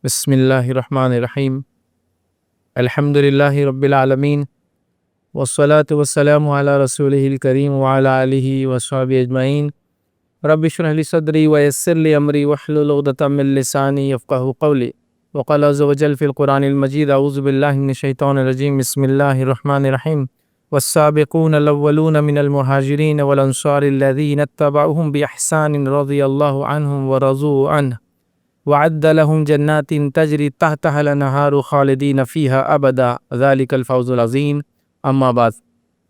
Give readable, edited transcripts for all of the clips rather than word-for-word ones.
بسم اللہ الرحمن الرحیم الحمد للہ رب العالمین والصلاة والسلام علی رسولہ الکریم وعلی آلہ وصحبہ اجمعین رب اشرح لی صدری ویسر لی امری واحلل عقدۃ من لسانی یفقہوا قولی وقال عز وجل فی القرآن المجید اعوذ باللہ من الشیطان الرجیم بسم اللہ الرحمن الرحیم والسابقون الاولون من المہاجرین والانصار الذین اتبعوهم بإحسان رضی اللہ عنہم ورضوا عنہ وعد لهم جنات تجری تحتها الانہار خالدین فیہا ابدا ذلک الفوز العظیم اما بعد۔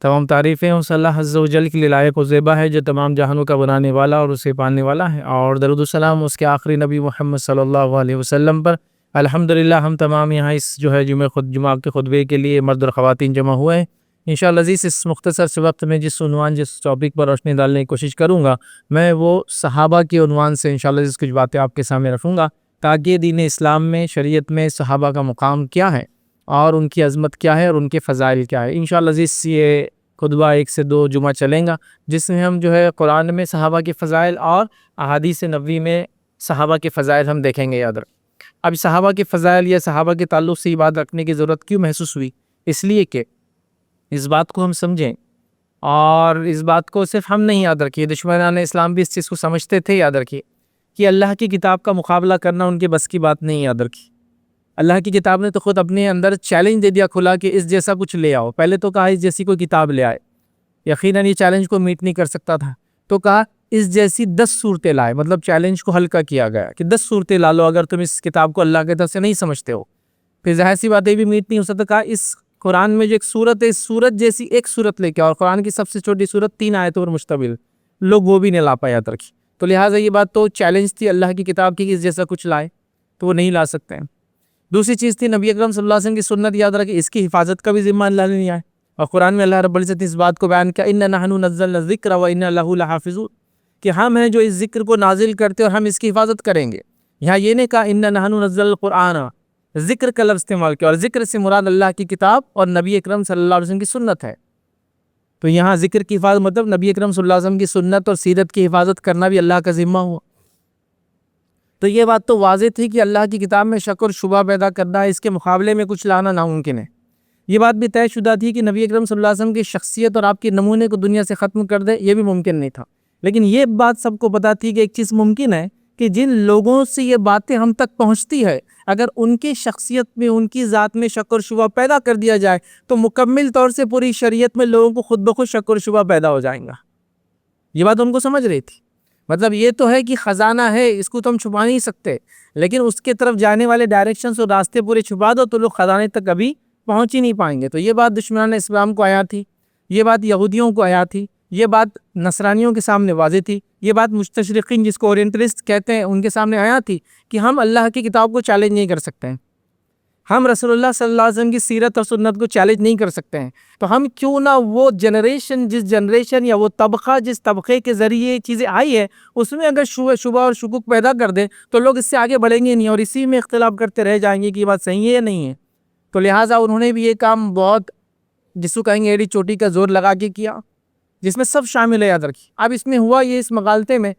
تمام تعریفیں اس اللہ عز و جل کے لیے لائق و زیبا ہے جو تمام جہانوں کا بنانے والا اور اسے پالنے والا ہے، اور درود و سلام اس کے آخری نبی محمد صلی اللہ علیہ وسلم پر۔ الحمدللہ ہم تمام یہاں اس جمعہ کے خطبے کے لیے مرد اور خواتین جمع ہوئے ہیں۔ انشاءاللہ عزیز اس مختصر سے وقت میں جس ٹاپک پر روشنی ڈالنے کی کوشش کروں گا میں وہ صحابہ کے عنوان سے انشاءاللہ عزیز کچھ باتیں آپ کے سامنے رکھوں گا تاکہ دین اسلام میں شریعت میں صحابہ کا مقام کیا ہے اور ان کی عظمت کیا ہے اور ان کے فضائل کیا ہے۔ انشاءاللہ عزیز یہ خطبہ 1 سے 2 جمعہ چلیں گا جس میں ہم قرآن میں صحابہ کے فضائل اور احادیث نبوی میں صحابہ کے فضائل ہم دیکھیں گے۔ یاد رکھ، اب صحابہ کے فضائل یا صحابہ کے تعلق سے یہ بات رکھنے کی ضرورت کیوں محسوس ہوئی؟ اس لیے کہ اس بات کو ہم سمجھیں، اور اس بات کو صرف ہم نہیں یاد رکھیے، دشمنان اسلام بھی اس چیز کو سمجھتے تھے۔ یاد رکھیے کہ اللہ کی کتاب کا مقابلہ کرنا ان کے بس کی بات نہیں۔ یاد رکھیے اللہ کی کتاب نے تو خود اپنے اندر چیلنج دے دیا کھلا کہ اس جیسا کچھ لے آؤ۔ پہلے تو کہا اس جیسی کوئی کتاب لے آئے، یقیناً یہ چیلنج کو میٹ نہیں کر سکتا تھا، تو کہا اس جیسی 10 صورتیں لائے، مطلب چیلنج کو ہلکا کیا گیا کہ 10 صورتیں لا لو اگر تم اس کتاب کو اللہ کی طرف سے نہیں سمجھتے ہو۔ پھر ظاہر سی بات ہے بھی میٹ نہیں ہو سکتا، کہا اس قرآن میں جو ایک صورت ہے، اس صورت جیسی ایک صورت لے کے، اور قرآن کی سب سے چھوٹی صورت 3 آیتوں پر مشتمل، لوگ وہ بھی نہیں لا پائے۔ یاد رکھیے تو لہٰذا یہ بات تو چیلنج تھی اللہ کی کتاب کی کہ اس جیسا کچھ لائے، تو وہ نہیں لا سکتے ہیں۔ دوسری چیز تھی نبی اکرم صلی اللہ علیہ وسلم کی سنت۔ یاد رکھیں اس کی حفاظت کا بھی ذمہ اللہ نے لیا ہے، اور قرآن میں اللہ رب العزت نے اس بات کو بیان کیا اِنَّا نَحْنُ نَزَّلْنَا الذِّكْرَ وَإِنَّا لَهُ لَحَافِظُونَ، کہ ہم ہیں جو اس ذکر کو نازل کرتے اور ہم اس کی حفاظت کریں گے۔ یہاں یہ نہیں کہا اِنَّا نَحْنُ نَزَّلْنَا الْقُرْآنَ، ذکر کا لفظ استعمال کیا، اور ذکر سے مراد اللہ کی کتاب اور نبی اکرم صلی اللہ علیہ وسلم کی سنت ہے۔ تو یہاں ذکر کی حفاظت مطلب نبی اکرم صلی اللہ علیہ وسلم کی سنت اور سیرت کی حفاظت کرنا بھی اللہ کا ذمہ ہوا۔ تو یہ بات تو واضح تھی کہ اللہ کی کتاب میں شک اور شبہ پیدا کرنا ہے، اس کے مقابلے میں کچھ لانا ناممکن ہے۔ یہ بات بھی طے شدہ تھی کہ نبی اکرم صلی اللہ علیہ وسلم کی شخصیت اور آپ کے نمونے کو دنیا سے ختم کر دے، یہ بھی ممکن نہیں تھا۔ لیکن یہ بات سب کو پتہ تھی کہ ایک چیز ممکن ہے کہ جن لوگوں سے یہ باتیں ہم تک پہنچتی ہے، اگر ان کی شخصیت میں، ان کی ذات میں شک اور شبہ پیدا کر دیا جائے تو مکمل طور سے پوری شریعت میں لوگوں کو خود بخود شک اور شبہ پیدا ہو جائیں گا۔ یہ بات ان کو سمجھ رہی تھی۔ مطلب یہ تو ہے کہ خزانہ ہے، اس کو تو ہم چھپا نہیں سکتے، لیکن اس کے طرف جانے والے ڈائریکشنز اور راستے پورے چھپا دو تو لوگ خزانے تک کبھی پہنچ ہی نہیں پائیں گے۔ تو یہ بات دشمنان اسلام کو آیا تھی، یہ بات یہودیوں کو آیا تھی، یہ بات نصرانیوں کے سامنے واضح تھی، یہ بات مستشرقین جس کو اورینٹلسٹ کہتے ہیں ان کے سامنے آیا تھی کہ ہم اللہ کی کتاب کو چیلنج نہیں کر سکتے ہیں، ہم رسول اللہ صلی اللہ علیہ وسلم کی سیرت اور سنت کو چیلنج نہیں کر سکتے ہیں، تو ہم کیوں نہ وہ جس جنریشن یا وہ طبقہ جس طبقے کے ذریعے چیزیں آئی ہے اس میں اگر شبہ اور شکوک پیدا کر دیں تو لوگ اس سے آگے بڑھیں گے نہیں، اور اسی میں اختلاف کرتے رہ جائیں گے کہ یہ بات صحیح ہے یا نہیں ہے۔ تو لہٰذا انہوں نے بھی یہ کام بہت جس کو کہیں گے ایڑی چوٹی کا زور لگا کے کیا، جس میں سب شامل ہے۔ یاد رکھیے اب اس میں ہوا یہ، اس مغالطے میں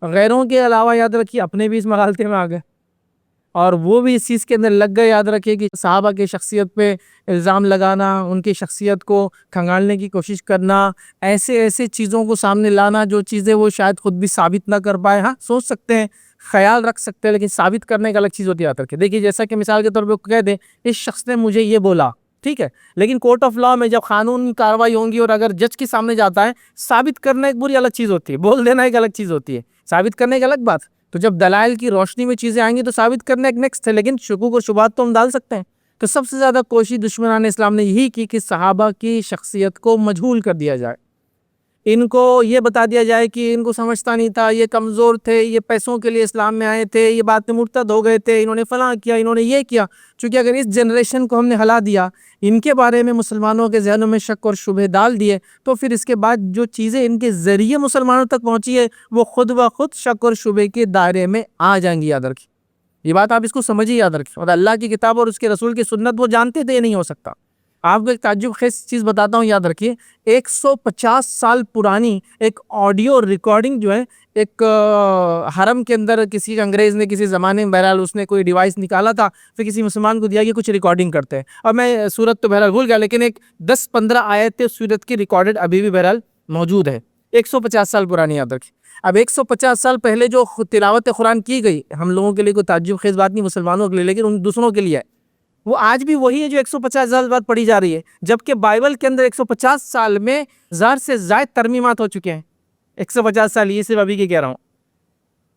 غیروں کے علاوہ یاد رکھیے اپنے بھی اس مغالطے میں آ گئے، اور وہ بھی اس چیز کے اندر لگ گئے۔ یاد رکھیے کہ صحابہ کی شخصیت پہ الزام لگانا، ان کی شخصیت کو کھنگالنے کی کوشش کرنا، ایسے چیزوں کو سامنے لانا جو چیزیں وہ شاید خود بھی ثابت نہ کر پائے۔ ہاں سوچ سکتے ہیں، خیال رکھ سکتے ہیں، لیکن ثابت کرنے کا الگ چیز ہوتی ہے۔ یاد رکھیے دیکھیے جیسا کہ مثال کے طور پہ کہہ دیں اس شخص نے مجھے یہ بولا، ٹھیک ہے، لیکن کورٹ آف لا میں جب قانون کاروائی ہوں گی اور اگر جج کے سامنے جاتا ہے، ثابت کرنا ایک بری الگ چیز ہوتی ہے، بول دینا ایک الگ چیز ہوتی ہے، ثابت کرنے ایک الگ بات۔ تو جب دلائل کی روشنی میں چیزیں آئیں گی تو ثابت کرنا ایک نیکسٹ ہے، لیکن شکوک اور شبہات تو ہم ڈال سکتے ہیں۔ تو سب سے زیادہ کوشش دشمنان اسلام نے یہی کی کہ صحابہ کی شخصیت کو مجہول کر دیا جائے، ان کو یہ بتا دیا جائے کہ ان کو سمجھتا نہیں تھا، یہ کمزور تھے، یہ پیسوں کے لیے اسلام میں آئے تھے، یہ بات میں مرتد ہو گئے تھے، انہوں نے فلاں کیا، انہوں نے یہ کیا۔ چونکہ اگر اس جنریشن کو ہم نے ہلا دیا، ان کے بارے میں مسلمانوں کے ذہنوں میں شک اور شبہ ڈال دیے، تو پھر اس کے بعد جو چیزیں ان کے ذریعے مسلمانوں تک پہنچی ہے وہ خود بخود شک اور شبہ کے دائرے میں آ جائیں گی۔ یاد رکھیں یہ بات، آپ اس کو سمجھیے، یاد رکھیں۔ اور اللہ کی کتاب اور اس کے رسول کی سنت وہ جانتے تھے یہ نہیں ہو سکتا۔ آپ کو ایک تعجب خیز چیز بتاتا ہوں، یاد رکھیے 150 سال پرانی ایک آڈیو ریکارڈنگ جو ہے ایک حرم کے اندر کسی انگریز نے کسی زمانے میں بہرحال اس نے کوئی ڈیوائس نکالا تھا، پھر کسی مسلمان کو دیا کہ کچھ ریکارڈنگ کرتے ہیں، اور میں سورت تو بہرحال بھول گیا، لیکن ایک 10-15 آیتیں سورت کی ریکارڈڈ ابھی بھی بہرحال موجود ہے، 150 سال پرانی یاد رکھیں۔ اب 150 سال پہلے جو تلاوت قرآن کی گئی، ہم لوگوں کے لیے کوئی تعجب خیز بات نہیں مسلمانوں کے لیے، لیکن ان دوسروں کے لیے ہے، وہ آج بھی وہی ہے جو 150 سال بعد پڑھی جا رہی ہے، جبکہ بائبل کے اندر 150 سال میں 1000 سے زائد ترمیمات ہو چکے ہیں۔ 150 سال یہ صرف ابھی کی کہہ رہا ہوں،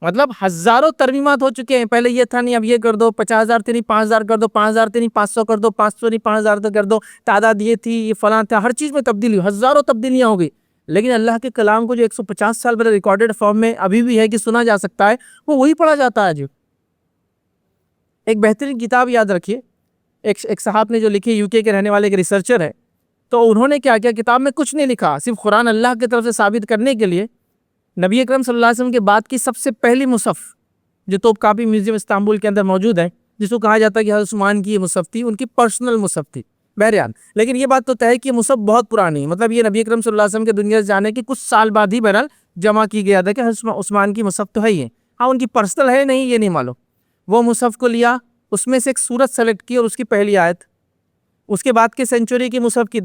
مطلب ہزاروں ترمیمات ہو چکے ہیں۔ پہلے یہ تھا نہیں، اب یہ کر دو، 50,000 تھی نہیں 5,000 کر دو، 5,000 تھی نہیں 500 کر دو، 500 نہیں 5,000 کر دو، تعداد یہ تھی یہ فلاں تھا، ہر چیز میں تبدیلی ہوئی، ہزاروں تبدیلیاں ہو گئی، لیکن اللہ کے کلام کو جو 150 سال پہلے ریکارڈڈ فارم میں ابھی بھی ہے کہ سنا جا سکتا ہے، وہ وہی پڑھا جاتا ہے جو۔ ایک بہترین کتاب یاد رکھیے، ایک صاحب نے جو لکھی، یو کے رہنے والے ایک ریسرچر ہے، تو انہوں نے کیا کیا، کتاب میں کچھ نہیں لکھا، صرف قرآن اللہ کی طرف سے ثابت کرنے کے لیے نبی اکرم صلی اللہ علیہ وسلم کے بعد کی سب سے پہلی مصحف جو توپ کاپی میوزیم استنبول کے اندر موجود ہے، جس کو کہا جاتا ہے کہ حضرت عثمان کی یہ مصحف تھی، ان کی پرسنل مصحف تھی بہرحال، لیکن یہ بات تو طے ہے کہ یہ مصحف بہت پرانی ہے، مطلب یہ نبی اکرم صلی اللہ علیہ وسلم کے دنیا سے جانے کے کچھ سال بعد ہی بہرحال جمع کی گیا تھا کہ حضرت عثمان کی مصحف تو ہے ہی ہے، ہاں ان کی پرسنل ہے نہیں یہ نہیں معلوم۔ وہ مصحف کو لیا، اس میں سے ایک سورت سلیکٹ کی اور اس کی پہلی آیت، اس کے بعد کے سینچوری کی مصحف کی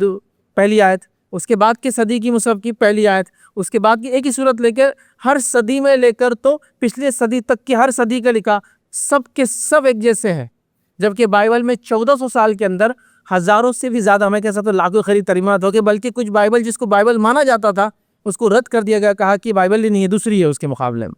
پہلی آیت، اس کے بعد کے صدی کی مصحف کی پہلی آیت، اس کے بعد کی ایک ہی صورت لے کر ہر صدی میں لے کر تو پچھلے صدی تک کی ہر صدی کا لکھا، سب کے سب ایک جیسے ہیں، جبکہ بائبل میں 1400 سال کے اندر ہزاروں سے بھی زیادہ، میں کہہ سکتا ہوں لاکھوں خرید ترمیمات ہو گئے، بلکہ کچھ بائبل جس کو بائبل مانا جاتا تھا اس کو رد کر دیا گیا، کہا کہ بائبل ہی نہیں ہے، دوسری ہے اس کے مقابلے میں،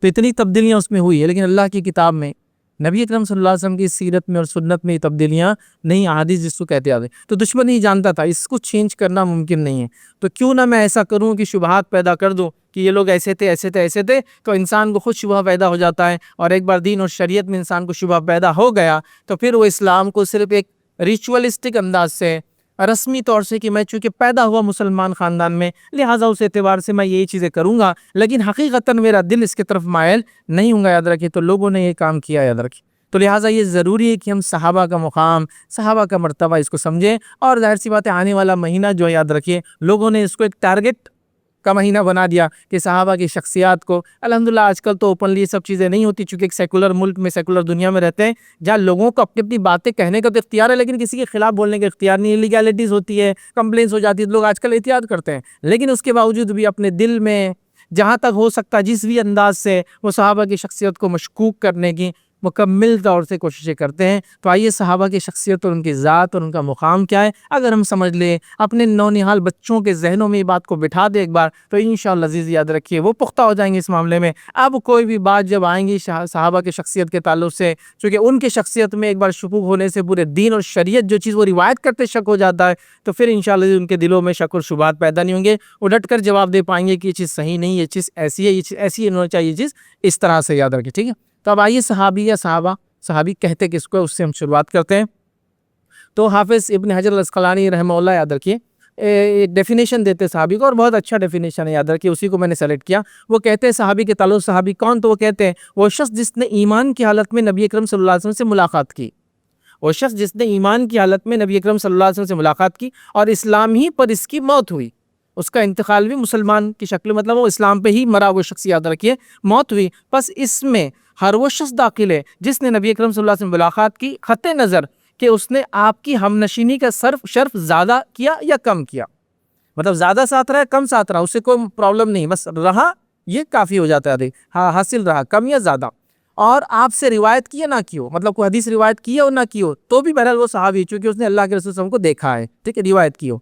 تو اتنی تبدیلیاں اس میں ہوئی ہے، لیکن اللہ کی کتاب میں نبی اکرم صلی اللہ علیہ وسلم کی سیرت میں اور سنت میں تبدیلیاں نہیں، احادیث جس کو کہتے آتے، تو دشمن ہی جانتا تھا اس کو چینج کرنا ممکن نہیں ہے، تو کیوں نہ میں ایسا کروں کہ شبہات پیدا کر دوں کہ یہ لوگ ایسے تھے ایسے تھے ایسے تھے، تو انسان کو خود شبہ پیدا ہو جاتا ہے، اور ایک بار دین اور شریعت میں انسان کو شبہ پیدا ہو گیا تو پھر وہ اسلام کو صرف ایک ریچولسٹک انداز سے، رسمی طور سے کہ میں چونکہ پیدا ہوا مسلمان خاندان میں لہٰذا اس اعتبار سے میں یہی چیزیں کروں گا، لیکن حقیقتاً میرا دل اس کی طرف مائل نہیں ہوں گا، یاد رکھیں، تو لوگوں نے یہ کام کیا، یاد رکھیں، تو لہٰذا یہ ضروری ہے کہ ہم صحابہ کا مقام، صحابہ کا مرتبہ اس کو سمجھیں، اور ظاہر سی بات ہے آنے والا مہینہ جو یاد رکھیے لوگوں نے اس کو ایک ٹارگٹ کا مہینہ بنا دیا کہ صحابہ کی شخصیات کو، الحمدللہ آج کل تو اوپنلی یہ سب چیزیں نہیں ہوتی، چونکہ ایک سیکولر ملک میں سیکولر دنیا میں رہتے ہیں جہاں لوگوں کو اپنی اپنی باتیں کہنے کا تو اختیار ہے، لیکن کسی کے خلاف بولنے کا اختیار نہیں، لیگیلٹیز ہوتی ہے، کمپلینس ہو جاتی ہے، لوگ آج کل احتیاط کرتے ہیں، لیکن اس کے باوجود بھی اپنے دل میں جہاں تک ہو سکتا جس بھی انداز سے وہ صحابہ کی شخصیت کو مشکوک کرنے کی مکمل طور سے کوششیں کرتے ہیں۔ تو آئیے صحابہ کی شخصیت اور ان کی ذات اور ان کا مقام کیا ہے اگر ہم سمجھ لیں، اپنے نونہال بچوں کے ذہنوں میں یہ بات کو بٹھا دے ایک بار، تو انشاءاللہ عزیز یاد رکھیے وہ پختہ ہو جائیں گے اس معاملے میں۔ اب کوئی بھی بات جب آئیں گی صحابہ کی شخصیت کے تعلق سے، چونکہ ان کی شخصیت میں ایک بار شکوک ہونے سے پورے دین اور شریعت جو چیز وہ روایت کرتے شک ہو جاتا ہے، تو پھر انشاءاللہ ان کے دلوں میں شک اور شبہات پیدا نہیں ہوں گے، وہ ڈٹ کر جواب دے پائیں گے کہ یہ چیز صحیح نہیں، یہ چیز ایسی ہے، یہ چیز ایسی ہونا چاہیے، یہ چیز اس طرح سے، یاد رکھیں، ٹھیک ہے۔ تو اب آئیے صحابی یا صحابی کہتے کس کو، اس سے ہم شروعات کرتے ہیں۔ تو حافظ ابن حجر العسقلانی رحمہ اللہ یاد رکھیے ایک ڈیفینیشن دیتے صحابی کو، اور بہت اچھا ڈیفینیشن ہے، یاد رکھیے، اسی کو میں نے سیلیکٹ کیا۔ وہ کہتے ہیں صحابی کے تعلق، صحابی کون؟ تو وہ کہتے ہیں وہ شخص جس نے ایمان کی حالت میں نبی اکرم صلی اللہ علیہ وسلم سے ملاقات کی، وہ شخص جس نے ایمان کی حالت میں نبی اکرم صلی اللہ علیہ وسلم سے ملاقات کی اور اسلام ہی پر اس کی موت ہوئی، اس کا انتقال بھی مسلمان کی شکل، مطلب وہ اسلام پہ ہی مرا، وہ شخص یاد رکھیے موت ہوئی، بس اس میں ہر وہ شخص داخل ہے جس نے نبی اکرم صلی اللہ علیہ وسلم ملاقات کی، خط نظر کہ اس نے آپ کی ہم نشینی کا شرف زیادہ کیا یا کم کیا، مطلب زیادہ ساتھ رہا کم ساتھ رہا، اس سے کوئی پرابلم نہیں، بس رہا یہ کافی ہو جاتا ہے، حاصل رہا کم یا زیادہ، اور آپ سے روایت کی یا نہ کی ہو، مطلب کوئی حدیث روایت کی اور نہ کی ہو تو بھی بہرحال وہ صحابی، چونکہ اس نے اللہ کے رسول صلی اللہ علیہ وسلم کو دیکھا ہے، ٹھیک ہے، روایت کی ہو،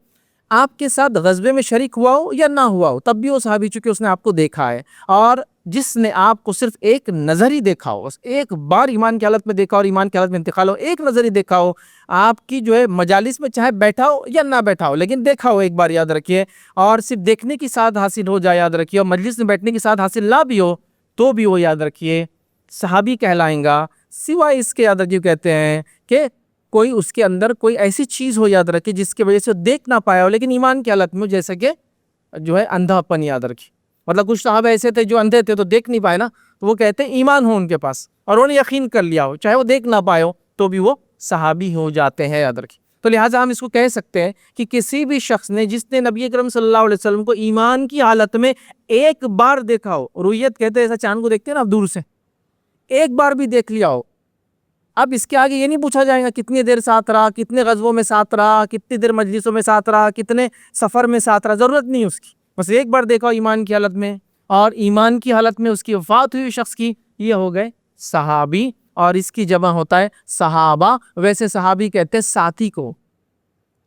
آپ کے ساتھ غزوے میں شریک ہوا ہو یا نہ ہوا ہو تب بھی وہ صحابی، چونکہ اس نے آپ کو دیکھا ہے، اور جس نے آپ کو صرف ایک نظر ہی دیکھا ہو، بس ایک بار ایمان کی حالت میں دیکھا اور ایمان کی حالت میں انتقال ہو، ایک نظر ہی دیکھا ہو، آپ کی جو ہے مجالس میں چاہے بیٹھا ہو یا نہ بیٹھا ہو لیکن دیکھا ہو ایک بار، یاد رکھیے، اور صرف دیکھنے کی ساتھ حاصل ہو جائے، یاد رکھیے، اور مجلس میں بیٹھنے کی ساتھ حاصل نہ بھی ہو تو بھی وہ یاد رکھیے صحابی کہلائیں گا، سوائے اس کے، یاد رکھیے، کہتے ہیں کہ کوئی اس کے اندر کوئی ایسی چیز ہو، یاد رکھے، جس کی وجہ سے دیکھ نہ پایا ہو لیکن ایمان کی حالت میں، جیسے کہ جو ہے اندھا پن، یاد رکھے، مطلب کچھ صحابہ ایسے تھے جو اندھے تھے تو دیکھ نہیں پائے نا، تو وہ کہتے ہیں ایمان ہو ان کے پاس اور انہوں نے یقین کر لیا ہو، چاہے وہ دیکھ نہ پائے ہو تو بھی وہ صحابی ہو جاتے ہیں، یاد رکھے۔ تو لہٰذا ہم اس کو کہہ سکتے ہیں کہ کسی بھی شخص نے جس نے نبی اکرم صلی اللہ علیہ وسلم کو ایمان کی حالت میں ایک بار دیکھا ہو، رؤیت کہتے ہیں ایسا چاند کو دیکھتے ہیں نا آپ دور سے، ایک بار بھی دیکھ لیا ہو، اب اس کے آگے یہ نہیں پوچھا جائے گا کتنی دیر ساتھ رہا، کتنے غزووں میں ساتھ رہا، کتنی دیر مجلسوں میں ساتھ رہا، کتنے سفر میں ساتھ رہا، ضرورت نہیں اس کی، بس ایک بار دیکھا ہو ایمان کی حالت میں، اور ایمان کی حالت میں اس کی وفات ہوئی شخص کی، یہ ہو گئے صحابی، اور اس کی جمع ہوتا ہے صحابہ۔ ویسے صحابی کہتے ہیں ساتھی کو،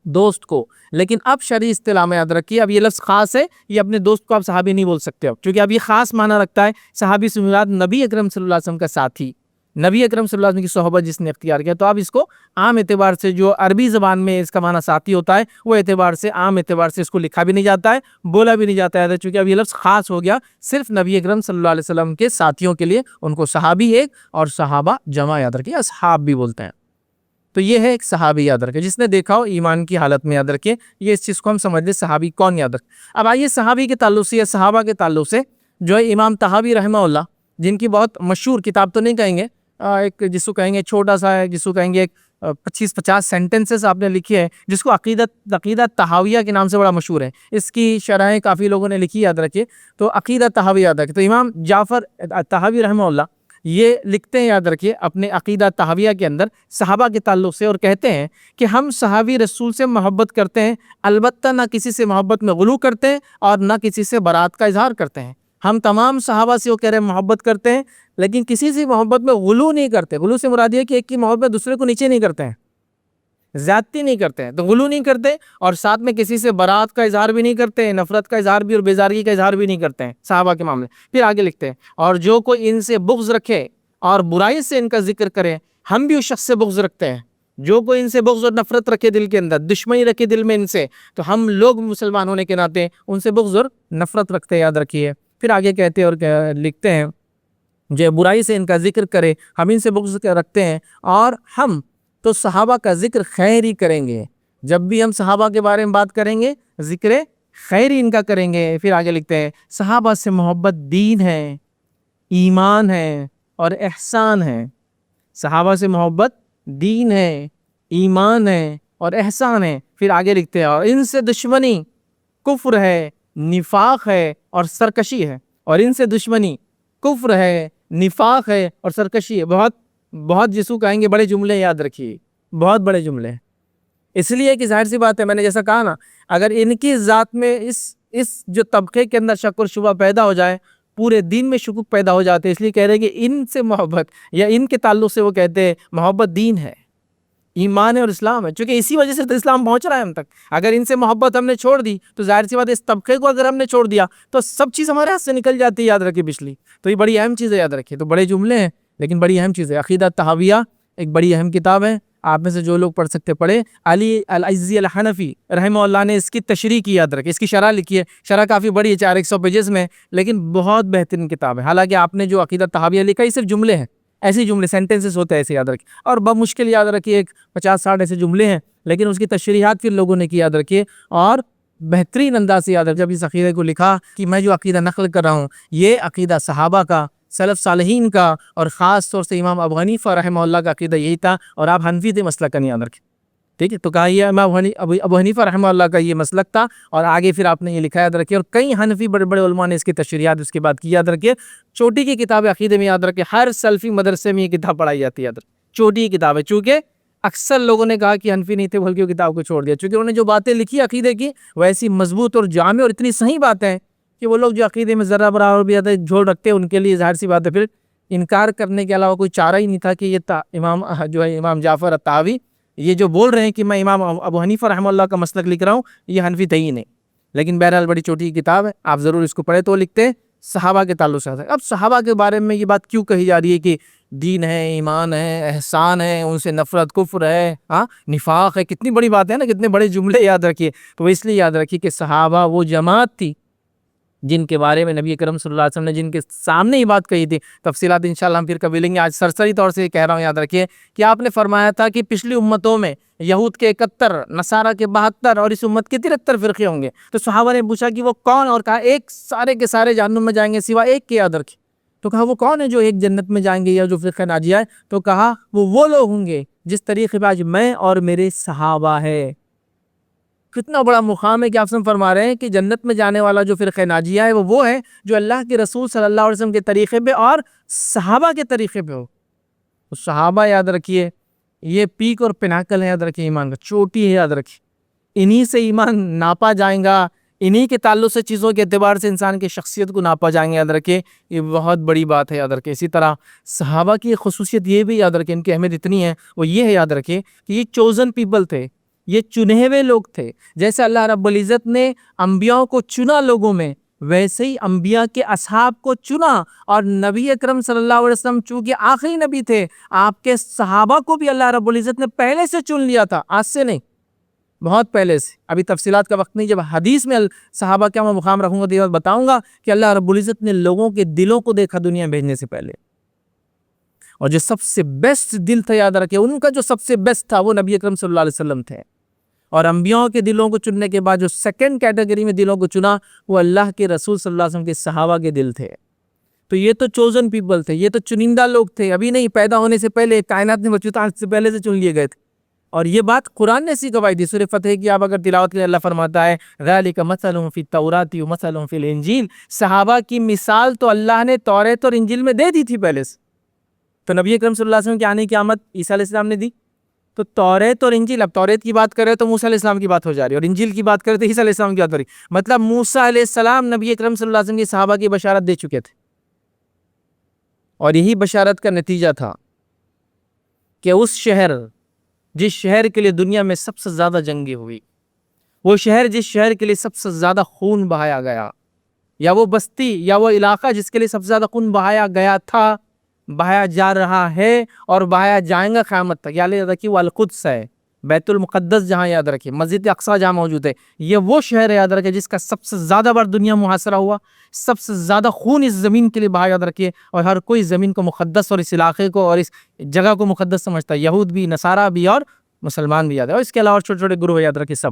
دوست کو، لیکن اب شرعی اصطلاح میں یاد رکھیے، اب یہ لفظ خاص ہے، یہ اپنے دوست کو آپ صحابی نہیں بول سکتے اب، کیونکہ اب یہ خاص معنی رکھتا ہے۔ صحابی سے مراد نبی اکرم صلی اللہ علیہ وسلم کا ساتھی، نبی اکرم صلی اللہ علیہ وسلم کی صحبت جس نے اختیار کیا، تو اب اس کو عام اعتبار سے جو عربی زبان میں اس کا معنی ساتھی ہوتا ہے، وہ اعتبار سے عام اعتبار سے اس کو لکھا بھی نہیں جاتا ہے، بولا بھی نہیں جاتا ہے، چونکہ اب یہ لفظ خاص ہو گیا صرف نبی اکرم صلی اللہ علیہ وسلم کے ساتھیوں کے لیے، ان کو صحابی ایک اور صحابہ جمع یاد رکھیے، اصحاب بھی بولتے ہیں۔ تو یہ ہے ایک صحابی یاد رکھے، جس نے دیکھا ہو ایمان کی حالت میں، یاد رکھے یہ اس چیز کو ہم سمجھ لیں صحابی کون یاد رکھے۔ اب آئیے صحابی کے تعلق سے یا صحابہ کے تعلق سے جو ہے امام طحاوی رحمہ اللہ، جن کی بہت مشہور کتاب تو نہیں کہیں گے، ایک جس کو کہیں گے چھوٹا سا ہے، جس کو کہیں گے ایک 25-50 سینٹنسز آپ نے لکھی ہے، جس کو عقیدہ طحاویہ کے نام سے بڑا مشہور ہے، اس کی شرحیں کافی لوگوں نے لکھی یاد رکھے، تو عقیدہ طحاویہ یاد رکھے۔ تو امام جعفر طحاوی رحمہ اللہ یہ لکھتے ہیں یاد رکھیے اپنے عقیدہ طحاویہ کے اندر صحابہ کے تعلق سے، اور کہتے ہیں کہ ہم صحابی رسول سے محبت کرتے ہیں، البتہ نہ کسی سے محبت میں غلو کرتے ہیں اور نہ کسی سے برات کا اظہار کرتے ہیں۔ ہم تمام صحابہ سے وہ کہہ رہے ہیں محبت کرتے ہیں، لیکن کسی سے محبت میں غلو نہیں کرتے۔ غلو سے مراد یہ کہ ایک کی محبت میں دوسرے کو نیچے نہیں کرتے ہیں، زیادتی نہیں کرتے ہیں، تو غلو نہیں کرتے، اور ساتھ میں کسی سے برات کا اظہار بھی نہیں کرتے ہیں، نفرت کا اظہار بھی اور بیزارگی کا اظہار بھی نہیں کرتے ہیں صحابہ کے معاملے۔ پھر آگے لکھتے ہیں اور جو کوئی ان سے بغض رکھے اور برائی سے ان کا ذکر کرے، ہم بھی اس شخص سے بغض رکھتے ہیں۔ جو کوئی ان سے بغض اور نفرت رکھے دل کے اندر، دشمنی رکھے دل میں ان سے، تو ہم لوگ مسلمان ہونے کے ناطے ان سے بغض اور نفرت رکھتے ہیں، یاد رکھیے۔ پھر آگے کہتے ہیں اور لکھتے ہیں جو برائی سے ان کا ذکر کرے، ہم ان سے بغض رکھتے ہیں، اور ہم تو صحابہ کا ذکر خیر ہی کریں گے۔ جب بھی ہم صحابہ کے بارے میں بات کریں گے، ذکر خیر ہی ان کا کریں گے۔ پھر آگے لکھتے ہیں صحابہ سے محبت دین ہے، ایمان ہے اور احسان ہے۔ صحابہ سے محبت دین ہے، ایمان ہے اور احسان ہے۔ پھر آگے لکھتے ہیں اور ان سے دشمنی کفر ہے، نفاق ہے اور سرکشی ہے۔ اور ان سے دشمنی کفر ہے، نفاق ہے اور سرکشی ہے۔ بہت جس کو کہیں گے بڑے جملے، یاد رکھیے بہت بڑے جملے ہیں، اس لیے کہ ظاہر سی بات ہے، میں نے جیسا کہا نا، اگر ان کی ذات میں اس جو طبقے کے اندر شک اور شبہ پیدا ہو جائے، پورے دین میں شکوک پیدا ہو جاتے ہیں۔ اس لیے کہہ رہے ہیں کہ ان سے محبت یا ان کے تعلق سے وہ کہتے ہیں محبت دین ہے، ایمان ہے اور اسلام ہے، چونکہ اسی وجہ سے تو اسلام پہنچ رہا ہے ہم تک۔ اگر ان سے محبت ہم نے چھوڑ دی تو ظاہر سی بات ہے اس طبقے کو اگر ہم نے چھوڑ دیا تو سب چیز ہمارے ہاتھ سے نکل جاتی ہے، یاد رکھیے پچھلی۔ تو یہ بڑی اہم چیز ہے، یاد رکھیے۔ تو بڑے جملے ہیں لیکن بڑی اہم چیز ہے۔ عقیدہ طحاویہ ایک بڑی اہم کتاب ہے، آپ میں سے جو لوگ پڑھ سکتے پڑھے۔ علی العزی الحنفی رحمہ اللہ نے اس کی تشریح کی، یاد رکھے، اس کی شرح لکھی ہے، شرح کافی بڑی ہے، 400 پیجز میں، لیکن بہت بہترین کتاب ہے۔ حالانکہ آپ نے جو عقیدہ طحاویہ لکھا ہے یہ صرف جملے ہیں، ایسے جملے سینٹنسز ہوتے ہیں، ایسے یاد رکھیں، اور بمشکل یاد رکھیے ایک 50-60 ایسے جملے ہیں، لیکن اس کی تشریحات پھر لوگوں نے کی، یاد رکھیے، اور بہترین انداز سے یاد رکھیں۔ جب اس عقیدے کو لکھا کہ میں جو عقیدہ نقل کر رہا ہوں یہ عقیدہ صحابہ کا، سلف صالحین کا، اور خاص طور سے امام ابو حنیفہ رحمہ اللہ کا عقیدہ یہی تھا، اور آپ حنفی تھے، مسلک کا نہیں یاد رکھیں، ٹھیک ہے؟ تو کہا یہ امام ابو حنیفہ رحمہ اللہ کا یہ مسلک تھا، اور آگے پھر آپ نے یہ لکھا، یاد رکھیں، اور کئی حنفی بڑے بڑے علماء نے اس کی تشریحات اس کے بعد کی، یاد رکھیں۔ چھوٹی کی کتاب عقیدے میں، یاد رکھیں، ہر سلفی مدرسے میں یہ کتاب پڑھائی جاتی ہے، یاد رکھیں، چھوٹی کتاب ہے، چونکہ اکثر لوگوں نے کہا کہ حنفی نہیں تھے بلکہ وہ کتاب کو چھوڑ دیا، چونکہ انہوں نے جو باتیں لکھی عقیدے کی وہ ایسی مضبوط اور جامع اور اتنی صحیح باتیں ہیں کہ وہ لوگ جو عقیدے میں ذرہ برابر بھی زیادہ جھوڑ رکھتے ہیں ان کے لیے ظاہر سی بات ہے پھر انکار کرنے کے علاوہ کوئی چارہ ہی نہیں تھا کہ یہ امام جو ہے امام جعفر الطحاوی یہ جو بول رہے ہیں کہ میں امام ابو حنیفہ رحمہ اللہ کا مسلک لکھ رہا ہوں، یہ حنفی تھے ہی نہیں۔ لیکن بہرحال بڑی چھوٹی کتاب ہے، آپ ضرور اس کو پڑھیں۔ تو لکھتے ہیں صحابہ کے تعلق سے۔ اب صحابہ کے بارے میں یہ بات کیوں کہی جا رہی ہے کہ دین ہے، ایمان ہے، احسان ہے، ان سے نفرت، کفر ہے، نفاق ہے، کتنی بڑی بات ہے نا، کتنے بڑے جملے، یاد رکھیے۔ تو اس لیے یاد رکھیے کہ صحابہ وہ جماعت تھی جن کے بارے میں نبی کرم صلی اللہ علیہ وسلم نے جن کے سامنے یہ بات کہی تھی۔ تفصیلات انشاءاللہ ہم پھر کبھی لیں گے، آج سرسری طور سے کہہ رہا ہوں، یاد رکھیے کہ آپ نے فرمایا تھا کہ پچھلی امتوں میں یہود کے 71، نصارہ کے 72 اور اس امت کے 73 فرقے ہوں گے۔ تو صحابہ نے پوچھا کہ وہ کون، اور کہا ایک سارے کے سارے جہنم میں جائیں گے سوا ایک کے، یاد رکھیں۔ تو کہا وہ کون ہے جو ایک جنت میں جائیں گے یا جو فرقہ ناجیہ ہے؟ تو کہا وہ لوگ ہوں گے جس طریقے پہ آج میں اور میرے صحابہ ہے. کتنا بڑا مقام ہے کہ آپ سے فرما رہے ہیں کہ جنت میں جانے والا جو فرقہ ناجیہ ہے وہ ہے جو اللہ کے رسول صلی اللہ علیہ وسلم کے طریقے پہ اور صحابہ کے طریقے پہ ہو. صحابہ یاد رکھیے یہ پیک اور پناکل ہے، یاد رکھیے ایمان کا چوٹی ہے، یاد رکھیے انہی سے ایمان ناپا جائیں گا، انہی کے تعلق سے چیزوں کے اعتبار سے انسان کی شخصیت کو ناپا جائیں گے. یاد رکھیے یہ بہت بڑی بات ہے، یاد رکھیے. اسی طرح صحابہ کی خصوصیت یہ بھی یاد رکھیے، ان کی اہمیت اتنی ہے، وہ یہ ہے یاد رکھیے کہ یہ چوزن پیپل تھے، یہ چنے ہوئے لوگ تھے. جیسے اللہ رب العزت نے انبیاء کو چنا لوگوں میں، ویسے ہی انبیاء کے اصحاب کو چنا. اور نبی اکرم صلی اللہ علیہ وسلم چونکہ آخری نبی تھے، آپ کے صحابہ کو بھی اللہ رب العزت نے پہلے سے چن لیا تھا، آج سے نہیں، بہت پہلے سے. ابھی تفصیلات کا وقت نہیں، جب حدیث میں صحابہ کیا میں مقام رکھوں گا تو یہ بات بتاؤں گا کہ اللہ رب العزت نے لوگوں کے دلوں کو دیکھا دنیا بھیجنے سے پہلے، اور جو سب سے بیسٹ دل تھا یاد رکھے ان کا جو سب سے بیسٹ تھا وہ نبی اکرم صلی اللہ علیہ وسلم تھے. اور انبیاء کے دلوں کو چننے کے بعد جو سیکنڈ کیٹیگری میں دلوں کو چنا وہ اللہ کے رسول صلی اللہ علیہ وسلم کے صحابہ کے دل تھے. تو یہ تو چوزن پیپل تھے، یہ تو چنندہ لوگ تھے، ابھی نہیں، پیدا ہونے سے پہلے، کائنات میں وجود سے پہلے سے چن لیے گئے تھے. اور یہ بات قرآن نے ایسی گواہی دی. سورہ فتح کی آپ اگر تلاوت کریں اللہ فرماتا ہے ذالک مثلهم فی التوراۃ ومثلهم فی الانجیل. صحابہ کی مثال تو اللہ نے توریت اور انجیل میں دے دی تھی پہلے سے. تو نبی اکرم صلی اللہ علیہ وسلم کی آنے کی آمد عیسیٰ علیہ السلام نے دی. تو توریت اور انجیل، اب توریت کی بات کرے تو موسیٰ علیہ السلام کی بات ہو جا رہی ہے، اور انجیل کی بات کرے تو عیسیٰ علیہ السلام کی بات ہو رہی ہے. مطلب موسیٰ علیہ السلام نبی اکرم صلی اللہ علیہ وسلم کی صحابہ کی بشارت دے چکے تھے، اور یہی بشارت کا نتیجہ تھا کہ اس شہر جس شہر کے لیے دنیا میں سب سے زیادہ جنگیں ہوئی، وہ شہر جس شہر کے لیے سب سے زیادہ خون بہایا گیا، یا وہ بستی یا وہ علاقہ جس کے لیے سب سے زیادہ خون بہایا گیا تھا، بہایا جا رہا ہے اور بہایا جائیں گا قیامت تک، یاد رکھیے وہ القدس ہے، بیت المقدس جہاں یاد رکھیے، مسجد اقصیٰ جہاں موجود ہے، یہ وہ شہر ہے یاد رکھیے جس کا سب سے زیادہ بار دنیا محاصرہ ہوا، سب سے زیادہ خون اس زمین کے لیے بہایا یاد رکھیے. اور ہر کوئی زمین کو مقدس اور اس علاقے کو اور اس جگہ کو مقدس سمجھتا ہے، یہود بھی، نصارہ بھی اور مسلمان بھی یاد ہے، اور اس کے علاوہ چھوٹے چھوٹے گروہ یاد رکھیے سب.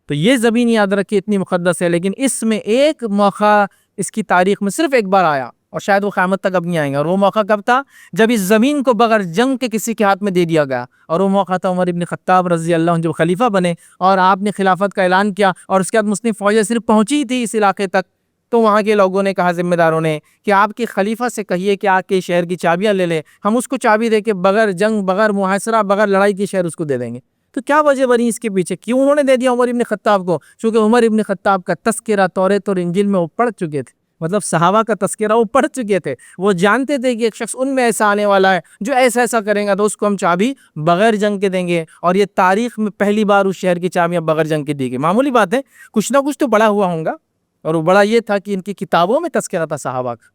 تو یہ زمین یاد رکھیے اتنی مقدس ہے، لیکن اس میں ایک موقع اس کی تاریخ میں صرف ایک بار آیا، اور شاید وہ قیامت تک اب نہیں آئیں گے. اور وہ موقع کب تھا؟ جب اس زمین کو بغیر جنگ کے کسی کے ہاتھ میں دے دیا گیا. اور وہ موقع تھا عمر ابن خطاب رضی اللہ عنہ، جب خلیفہ بنے اور آپ نے خلافت کا اعلان کیا، اور اس کے بعد مسلم فوجیں صرف پہنچی تھی اس علاقے تک، تو وہاں کے لوگوں نے کہا، ذمہ داروں نے، کہ آپ کے خلیفہ سے کہیے کہ آپ کے شہر کی چابیاں لے لے، ہم اس کو چابی دے کے بغیر جنگ، بغیر محاصرہ، بغیر لڑائی کے شہر اس کو دے دیں گے. تو کیا وجہ بنی اس کے پیچھے؟ کیوں انہوں نے دے دیا عمر ابن خطاب کو؟ چونکہ عمر ابن خطاب کا تذکرہ توریت اور انجیل میں وہ پڑھ چکے تھے، مطلب صحابہ کا تذکرہ وہ پڑھ چکے تھے، وہ جانتے تھے کہ ایک شخص ان میں ایسا آنے والا ہے جو ایسا ایسا کریں گا تو اس کو ہم چابی بغیر جنگ کے دیں گے. اور یہ تاریخ میں پہلی بار اس شہر کی چابیاں بغیر جنگ کے دی گئی. معمولی بات ہے، کچھ نہ کچھ تو بڑا ہوا ہوں گا، اور وہ بڑا یہ تھا کہ ان کی کتابوں میں تذکرہ تھا صحابہ کا.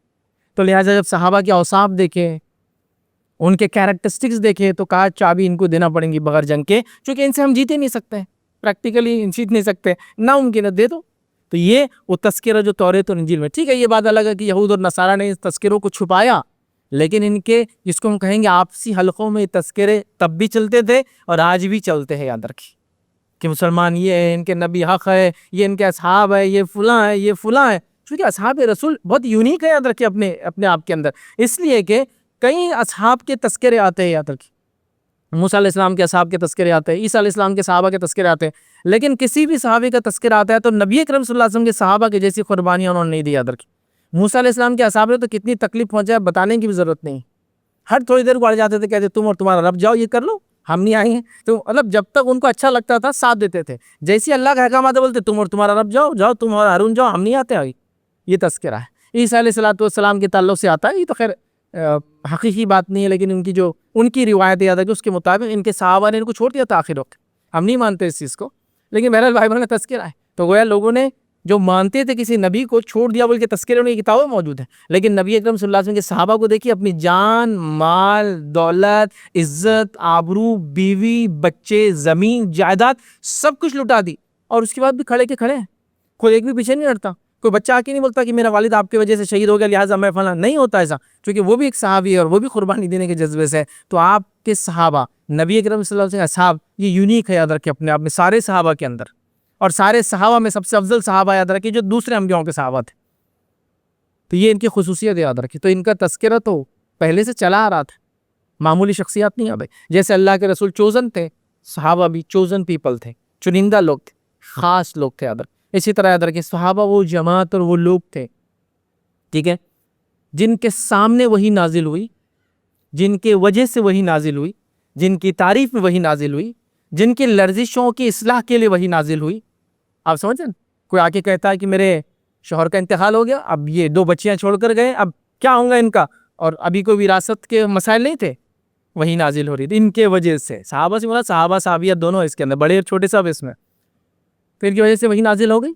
تو لہٰذا جب صحابہ کے اوصاف دیکھے، ان کے کیریکٹرسٹکس دیکھے، تو کہا چابی ان کو دینا پڑیں گی بغیر جنگ کے، چونکہ ان سے ہم جیتے نہیں سکتے، پریکٹیکلی جیت نہیں سکتے، ناممکن ہے، دے دو. تو یہ وہ تذکرہ جو توریت اور انجیل میں، ٹھیک ہے یہ بات الگ ہے کہ یہود اور نصارہ نے اس تذکروں کو چھپایا، لیکن ان کے جس کو ہم کہیں گے آپسی حلقوں میں تذکرے تب بھی چلتے تھے اور آج بھی چلتے ہیں. یاد رکھیے کہ مسلمان یہ ہے، ان کے نبی حق ہے، یہ ان کے اصحاب ہے، یہ فلاں ہے، یہ فلاں ہے. چونکہ اصحاب رسول بہت یونیک ہے، یاد رکھیے اپنے آپ کے اندر، اس لیے کہ کئی اصحاب کے تذکرے آتے ہیں. یاد رکھیے موسیٰ علیہ السلام کے اصحاب کے تذکرے آتے ہیں، عیسیٰ علیہ السلام کے صحابہ کے تذکرے آتے ہیں، لیکن کسی بھی صحابی کا تذکرہ آتا ہے تو نبی اکرم صلی اللہ علیہ وسلم کے صحابہ کے جیسی قربانیاں انہوں نے نہیں دی. یاد رکھیے موسیٰ علیہ السلام کے اصحاب نے تو کتنی تکلیف پہنچایا، بتانے کی بھی ضرورت نہیں، ہر تھوڑی دیر کو اڑ جاتے تھے، کہتے تم اور تمہارا رب جاؤ یہ کر لو، ہم نہیں آئیں گے. تو مطلب جب تک ان کو اچھا لگتا تھا ساتھ دیتے تھے، جیسے اللہ کا حکم آتا بولتے تم اور تمہارا رب جاؤ، جاؤ تم اور ہارون جاؤ، ہم نہیں آتے آگے. یہ تذکرہ ہے. عیسیٰ علیہ السلام کے تعلق سے آتا ہے، یہ تو خیر حقیقی بات نہیں ہے، لیکن ان کی روایت یاد ہے کہ اس کے مطابق ان کے صحابہ نے ان کو چھوڑ دیا تھا آخر وقت. ہم نہیں مانتے اس چیز کو، لیکن بہرحال بھائی بہن تذکرہ ہے. تو گویا لوگوں نے جو مانتے تھے کسی نبی کو چھوڑ دیا بول کے تذکرے ان کی کتابیں موجود ہیں، لیکن نبی اکرم صلی اللہ علیہ وسلم کے صحابہ کو دیکھیے اپنی جان، مال، دولت، عزت، آبرو، بیوی، بچے، زمین، جائیداد سب کچھ لٹا دی، اور اس کے بعد بھی کھڑے کے کھڑے ہیں، کوئی ایک بھی پیچھے نہیں ہٹتا. کوئی بچہ آ کے نہیں بولتا کہ میرا والد آپ کی وجہ سے شہید ہو گیا لہٰذا میں فلاں، نہیں ہوتا ایسا، کیونکہ وہ بھی ایک صحابی ہے اور وہ بھی قربانی دینے کے جذبے سے ہے. تو آپ کے صحابہ، نبی اکرم صلی اللہ علیہ وسلم کے اصحاب، یہ یونیک ہے، یاد رکھیں اپنے آپ میں سارے صحابہ کے اندر، اور سارے صحابہ میں سب سے افضل صحابہ یاد رکھیں جو دوسرے انبیاءوں کے صحابہ تھے. تو یہ ان کی خصوصیت یاد رکھیں. تو ان کا تذکرہ تو پہلے سے چلا آ رہا تھا، معمولی شخصیات نہیں ہیں بھائی. جیسے اللہ کے رسول چوزن تھے، صحابہ بھی چوزن پیپل تھے، چنندہ لوگ تھے، خاص لوگ تھے. اسی طرح یاد رکھیں صحابہ وہ جماعت اور وہ لوگ تھے، ٹھیک ہے، جن کے سامنے وہی نازل ہوئی، جن کے وجہ سے وہی نازل ہوئی، جن کی تعریف میں وہی نازل ہوئی، جن کی لرزشوں کی اصلاح کے لیے وہی نازل ہوئی. آپ سمجھیں؟ کوئی آ کے کہتا ہے کہ میرے شوہر کا انتقال ہو گیا، اب یہ 2 بچیاں چھوڑ کر گئے، اب کیا ہوں گا ان کا، اور ابھی کوئی وراثت کے مسائل نہیں تھے، وہی نازل ہو رہی تھی ان کے وجہ سے. صحابہ سے مراد صحابہ صحابیت دونوں اس کے اندر، بڑے اور چھوٹے سب اس میں، پھر کی وجہ سے وہی نازل ہو گئی.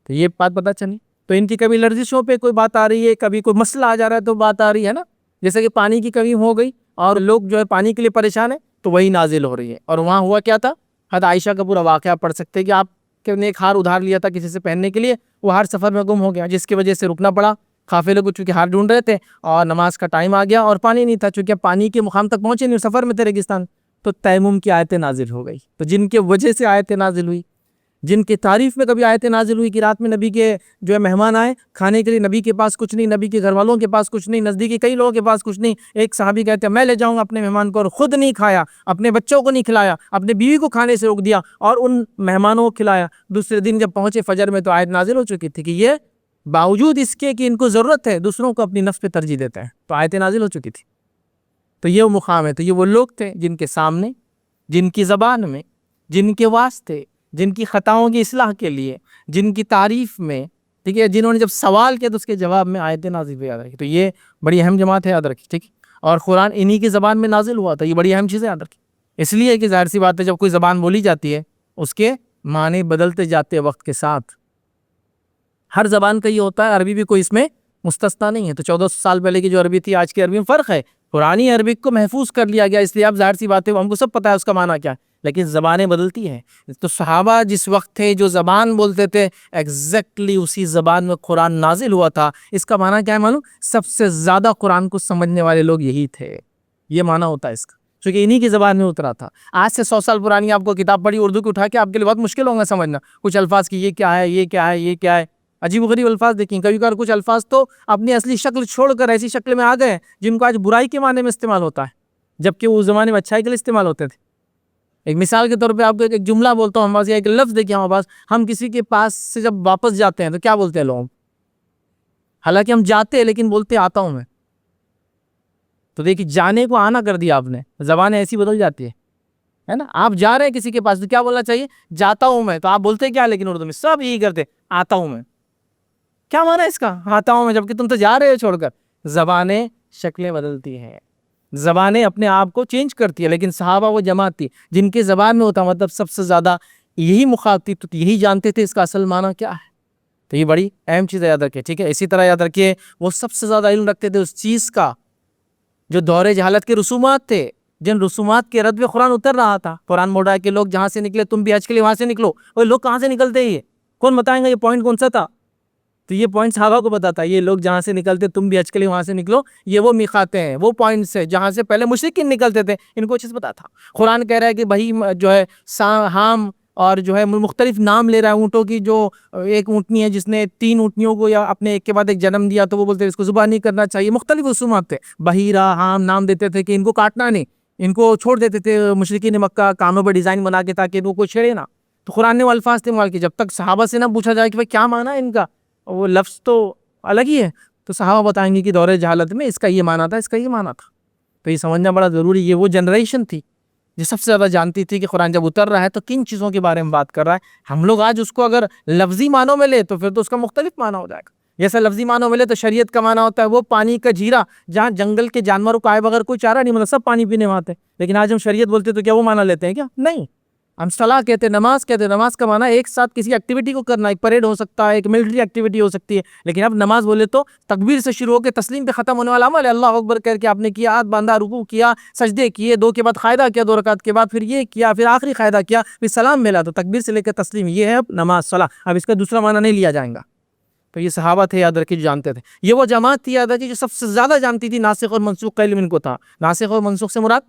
تو یہ بات پتہ چلی. تو ان کی کبھی لرزشوں پہ کوئی بات آ رہی ہے، کبھی کوئی مسئلہ آ جا رہا ہے تو بات آ رہی ہے نا. جیسے کہ پانی کی کمی ہو گئی اور لوگ جو ہے پانی کے لیے پریشان ہیں تو وہی نازل ہو رہی ہے. اور وہاں ہوا کیا تھا، حضرت عائشہ کا پورا واقعہ پڑھ سکتے ہیں کہ آپ نے ایک ہار ادھار لیا تھا کسی سے پہننے کے لیے، وہ ہار سفر میں گم ہو گیا، جس کی وجہ سے رکنا پڑا. قافلے کو چونکہ ہار ڈھونڈ رہے تھے اور نماز کا ٹائم آ گیا اور پانی نہیں تھا، چونکہ پانی کے مقام تک پہنچے نہیں، سفر میں تھے ریگستان، تو تیمم کی آیتیں نازل ہو گئی. تو جن کے وجہ سے آیتیں نازل ہوئی، جن کی تعریف میں کبھی آیتیں نازل ہوئی کہ رات میں نبی کے جو ہے مہمان آئے کھانے کے لیے، نبی کے پاس کچھ نہیں، نبی کے گھر والوں کے پاس کچھ نہیں، نزدیکی کئی لوگوں کے پاس کچھ نہیں. ایک صحابی کہتے ہیں میں لے جاؤں گا اپنے مہمان کو، اور خود نہیں کھایا، اپنے بچوں کو نہیں کھلایا، اپنے بیوی کو کھانے سے روک دیا اور ان مہمانوں کو کھلایا. دوسرے دن جب پہنچے فجر میں تو آیت نازل ہو چکی تھی کہ یہ باوجود اس کے کہ ان کو ضرورت ہے دوسروں کو اپنی نفس پہ ترجیح دیتے ہیں، تو آیتیں نازل ہو چکی تھی. تو یہ وہ مقام ہے. تو یہ وہ لوگ تھے جن کے سامنے، جن کی زبان میں، جن کے واسطے، جن کی خطاؤں کی اصلاح کے لیے، جن کی تعریف میں، ٹھیک ہے، جنہوں نے جب سوال کیا تو اس کے جواب میں آیتیں نازل ہوئی. یاد رکھی. تو یہ بڑی اہم جماعت ہے، یاد رکھی، ٹھیک. اور قرآن انہی کی زبان میں نازل ہوا تھا. یہ بڑی اہم چیز ہے، یاد رکھی. اس لیے کہ ظاہر سی بات ہے جب کوئی زبان بولی جاتی ہے اس کے معنی بدلتے جاتے ہیں وقت کے ساتھ. ہر زبان کا یہ ہوتا ہے، عربی بھی کوئی اس میں مستثنا نہیں ہے. تو 1400 سال پہلے کی جو عربی تھی آج کی عربی میں فرق ہے. پرانی عربی کو محفوظ کر لیا گیا، اس لیے اب ظاہر سی بات ہے ہم کو سب پتہ ہے اس کا معنی کیا ہے، لیکن زبانیں بدلتی ہیں. تو صحابہ جس وقت تھے جو زبان بولتے تھے ایگزیکٹلی اسی زبان میں قرآن نازل ہوا تھا. اس کا معنی کیا ہے معلوم؟ سب سے زیادہ قرآن کو سمجھنے والے لوگ یہی تھے. یہ معنی ہوتا ہے اس کا، کیونکہ انہی کی زبان میں اترا تھا. آج سے 100 سال پرانی آپ کو کتاب پڑھی اردو کی اٹھا کے آپ کے لیے بہت مشکل ہوگا سمجھنا کچھ الفاظ کی، یہ کیا ہے، یہ کیا ہے، یہ کیا ہے. عجیب و غریب الفاظ دیکھیں. کبھی کبھار کچھ الفاظ تو اپنی اصلی شکل چھوڑ کر ایسی شکل میں آ گئے جن کو آج برائی کے معنی میں استعمال ہوتا ہے، جبکہ وہ اس زمانے میں اچھائی کے لیے استعمال ہوتے تھے. ایک مثال کے طور پہ آپ کو ایک جملہ بولتا ہوں، ہمارے ایک لفظ دیکھیں ہمارے پاس، ہم کسی کے پاس سے جب واپس جاتے ہیں تو کیا بولتے ہیں لوگ؟ حالانکہ ہم جاتے ہیں لیکن بولتے آتا ہوں میں. تو دیکھیں جانے کو آنا کر دیا آپ نے، زبانیں ایسی بدل جاتی ہے نا. آپ جا رہے ہیں کسی کے پاس تو کیا بولنا چاہیے؟ جاتا ہوں میں. تو آپ بولتے کیا لیکن اردو میں سب یہی کرتے، آتا ہوں میں. کیا معنی ہے اس کا؟ آتا ہوں میں، جبکہ تم تو جا رہے ہو چھوڑ کر. زبانیں شکلیں بدلتی ہیں، زبانیں اپنے آپ کو چینج کرتی ہے. لیکن صحابہ وہ جماعت تھی جن کے زبان میں ہوتا، مطلب سب سے زیادہ یہی مخاطب تو یہی جانتے تھے اس کا اصل معنی کیا ہے. تو یہ بڑی اہم چیز ہے، یاد رکھیں، ٹھیک ہے. اسی طرح یاد رکھیے وہ سب سے زیادہ علم رکھتے تھے اس چیز کا جو دور جہالت کے رسومات تھے، جن رسومات کے رد قرآن اتر رہا تھا. قرآن موڑ رہا ہے کہ لوگ جہاں سے نکلے تم بھی حج کے لیے وہاں سے نکلو. وہ لوگ کہاں سے نکلتے ہیں؟ یہ کون بتائیں گا یہ پوائنٹ کون سا تھا؟ تو یہ پوائنٹ صحابہ کو بتاتا ہے، یہ لوگ جہاں سے نکلتے تم بھی حج کے لیے وہاں سے نکلو. یہ وہ میقاتیں ہیں، وہ پوائنٹس ہیں جہاں سے پہلے مشرکین نکلتے تھے. ان کو چیز پتا تھا. قرآن کہہ رہا ہے کہ بھائی جو ہے ہام اور جو ہے مختلف نام لے رہا ہے اونٹوں کی. جو ایک اونٹنی ہے جس نے 3 اونٹنیوں کو یا اپنے ایک کے بعد ایک جنم دیا تو وہ بولتے اس کو ذبح نہیں کرنا چاہیے. مختلف رسومات تھے. بحیرہ، ہام نام دیتے تھے کہ ان کو کاٹنا نہیں، ان کو چھوڑ دیتے تھے مشرکین مکہ کانوں پر ڈیزائن بنا کے تاکہ ان کو کوئی چھیڑے نہ. تو قرآن نے وہ الفاظ استعمال کیے. جب تک صحابہ سے نہ پوچھا جائے کہ بھائی کیا معنی ہے ان کا، وہ لفظ تو الگ ہی ہے، تو صحابہ بتائیں گے کہ دور جہالت میں اس کا یہ معنی تھا، اس کا یہ معنی تھا. تو یہ سمجھنا بڑا ضروری. یہ وہ جنریشن تھی جو سب سے زیادہ جانتی تھی کہ قرآن جب اتر رہا ہے تو کن چیزوں کے بارے میں بات کر رہا ہے. ہم لوگ آج اس کو اگر لفظی معنوں میں لے تو پھر تو اس کا مختلف معنی ہو جائے گا. جیسا لفظی معنوں میں لے تو شریعت کا معنی ہوتا ہے وہ پانی کا جھیرا جہاں جنگل کے جانوروں کو آئے بغیر کوئی چارہ نہیں، مطلب سب پانی پینے میں آتے. لیکن آج ہم شریعت بولتے تو کیا وہ معنی لیتے ہیں کیا؟ نہیں. ہم صلاح کہتے ہیں، نماز کہتے ہیں. نماز کا معنی ایک ساتھ کسی ایکٹیویٹی کو کرنا، ایک پریڈ ہو سکتا ہے، ایک ملٹری ایکٹیویٹی ہو سکتی ہے. لیکن اب نماز بولے تو تکبیر سے شروع ہو کے تسلیم پہ ختم ہونے والا عمل ہے. اللہ اکبر کہہ کے آپ نے کیا، ہاتھ باندھا، رکوع کیا، سجدے کیے، 2 کے بعد قاعدہ کیا، 2 رکعت کے بعد پھر یہ کیا، پھر آخری قاعدہ کیا، پھر سلام ملا. تو تکبیر سے لے کے تسلیم یہ ہے اب نماز صلاح. اب اس کا دوسرا معنی نہیں لیا جائے گا. تو یہ صحابہ تھے، یاد رکھیے، جو جانتے تھے. یہ وہ جماعت تھی، یاد رکھیے، جو سب سے زیادہ جانتی تھی ناسخ اور منسوخ کا علم ان کو تھا. ناسخ اور منسوخ سے مراد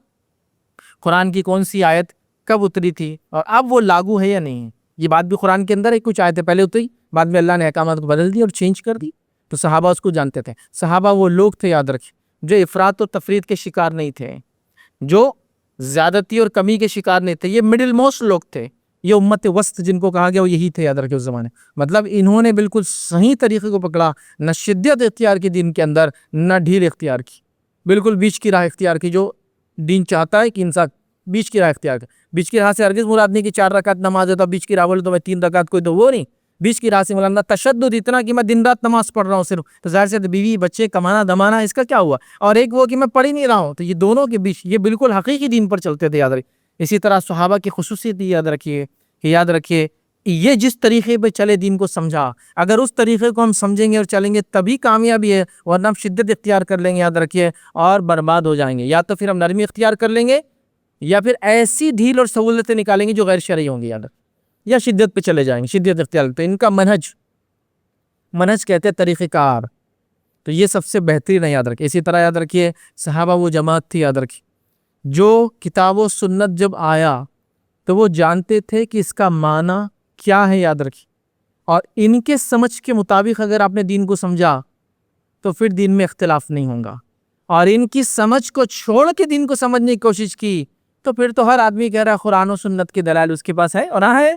قرآن کی کون سی آیت کب اتری تھی اور اب وہ لاگو ہے یا نہیں ہے. یہ بات بھی قرآن کے اندر ہے. کچھ آیتیں پہلے اتری، بعد میں اللہ نے احکامات کو بدل دی اور چینج کر دی. تو صحابہ اس کو جانتے تھے. صحابہ وہ لوگ تھے، یاد رکھیں، جو افراط و تفریط کے شکار نہیں تھے، جو زیادتی اور کمی کے شکار نہیں تھے، یہ مڈل موسٹ لوگ تھے، یہ امت وسط جن کو کہا گیا وہ یہی تھے، یاد رکھے اس زمانے۔ مطلب انہوں نے بالکل صحیح طریقے کو پکڑا، نہ شدت اختیار کی دین کے اندر، نہ ڈھیل اختیار کی، بالکل بیچ کی راہ اختیار کی، جو دین چاہتا ہے کہ انسان بیچ کی راہ اختیار کرے۔ بیچ کی راہ سے ہرگز مراد نہیں کہ 4 رکعت نماز ہے تو بیچ کی راہ بولے تو میں 3 رکعت کوئی، تو وہ نہیں۔ بیچ کی راہ سے مولانا تشدد اتنا کہ میں دن رات نماز پڑھ رہا ہوں صرف، تو ظاہر سے بیوی بچے کمانا دمانا اس کا کیا ہوا، اور ایک وہ کہ میں پڑھ ہی نہیں رہا ہوں، تو یہ دونوں کے بیچ یہ بالکل حقیقی دین پر چلتے تھے، یاد رکھیے۔ اسی طرح صحابہ کی خصوصیت یاد رکھیے کہ یاد رکھیے یہ جس طریقے پہ چلے دین کو سمجھا، اگر اس طریقے کو ہم سمجھیں گے اور چلیں گے تبھی کامیابی ہے، ورنہ ہم شدت اختیار کر لیں گے، یاد رکھیے، اور برباد ہو جائیں گے۔ یا تو پھر ہم نرمی اختیار کر لیں گے، یا پھر ایسی ڈھیل اور سہولتیں نکالیں گے جو غیر شرعی ہوں گی، یاد رکھیں، یا شدت پہ چلے جائیں گے، شدت اختیار کرتے ہیں۔ ان کا منہج کہتے ہیں طریقہ کار، تو یہ سب سے بہترین ہے، یاد رکھیں۔ اسی طرح یاد رکھیے صحابہ وہ جماعت تھی، یاد رکھیے، جو کتاب و سنت جب آیا تو وہ جانتے تھے کہ اس کا معنی کیا ہے، یاد رکھیے، اور ان کے سمجھ کے مطابق اگر آپ نے دین کو سمجھا تو پھر دین میں اختلاف نہیں ہوگا، اور ان کی سمجھ کو چھوڑ کے دین کو سمجھنے کی کوشش کی تو پھر تو ہر آدمی کہہ رہا ہے قرآن و سنت کے دلائل اس کے پاس ہے، اور ہاں ہے،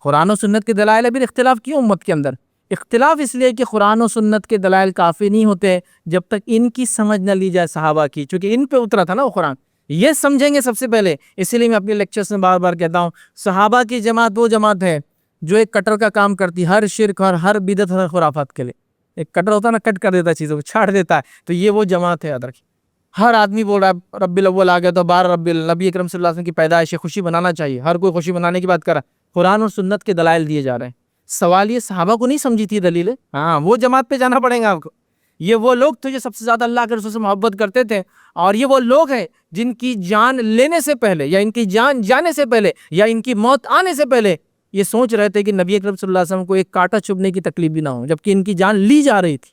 قرآن و سنت کے دلائل ہے، پھر اختلاف کیوں امت کے اندر؟ اختلاف اس لیے کہ قرآن و سنت کے دلائل کافی نہیں ہوتے جب تک ان کی سمجھ نہ لی جائے صحابہ کی، چونکہ ان پہ اترا تھا نا وہ قرآن، یہ سمجھیں گے سب سے پہلے۔ اسی لیے میں اپنے لیکچرز میں بار بار کہتا ہوں صحابہ کی جماعت وہ جماعت ہے جو ایک کٹر کا کام کرتی، ہر شرک اور ہر بدعت ہر خرافات کے لیے۔ ایک کٹر ہوتا ہے نا، کٹ کر دیتا ہے چیزوں کو، چھاڑ دیتا ہے، تو یہ وہ جماعت ہے، یاد رکھیں۔ ہر آدمی بول رہا ہے ربی الاول آ گیا تو 12 نبی اکرم صلی اللہ علیہ وسلم کی پیدائش ہے، خوشی منانا چاہیے، ہر کوئی خوشی منانے کی بات کر رہا ہے، قرآن اور سنت کے دلائل دیے جا رہے ہیں۔ سوال یہ صحابہ کو نہیں سمجھی تھی دلیلیں، ہاں وہ جماعت پہ جانا پڑے گا آپ کو۔ یہ وہ لوگ تھے جو سب سے زیادہ اللہ کے رسول سے محبت کرتے تھے، اور یہ وہ لوگ ہیں جن کی جان لینے سے پہلے، یا ان کی جان جانے سے پہلے، یا ان کی موت آنے سے پہلے یہ سوچ رہے تھے کہ نبی اکرم صلی اللہ علیہ وسلم کو ایک کانٹا چبھنے کی تکلیف بھی نہ ہو، جبکہ ان کی جان لی جا رہی تھی۔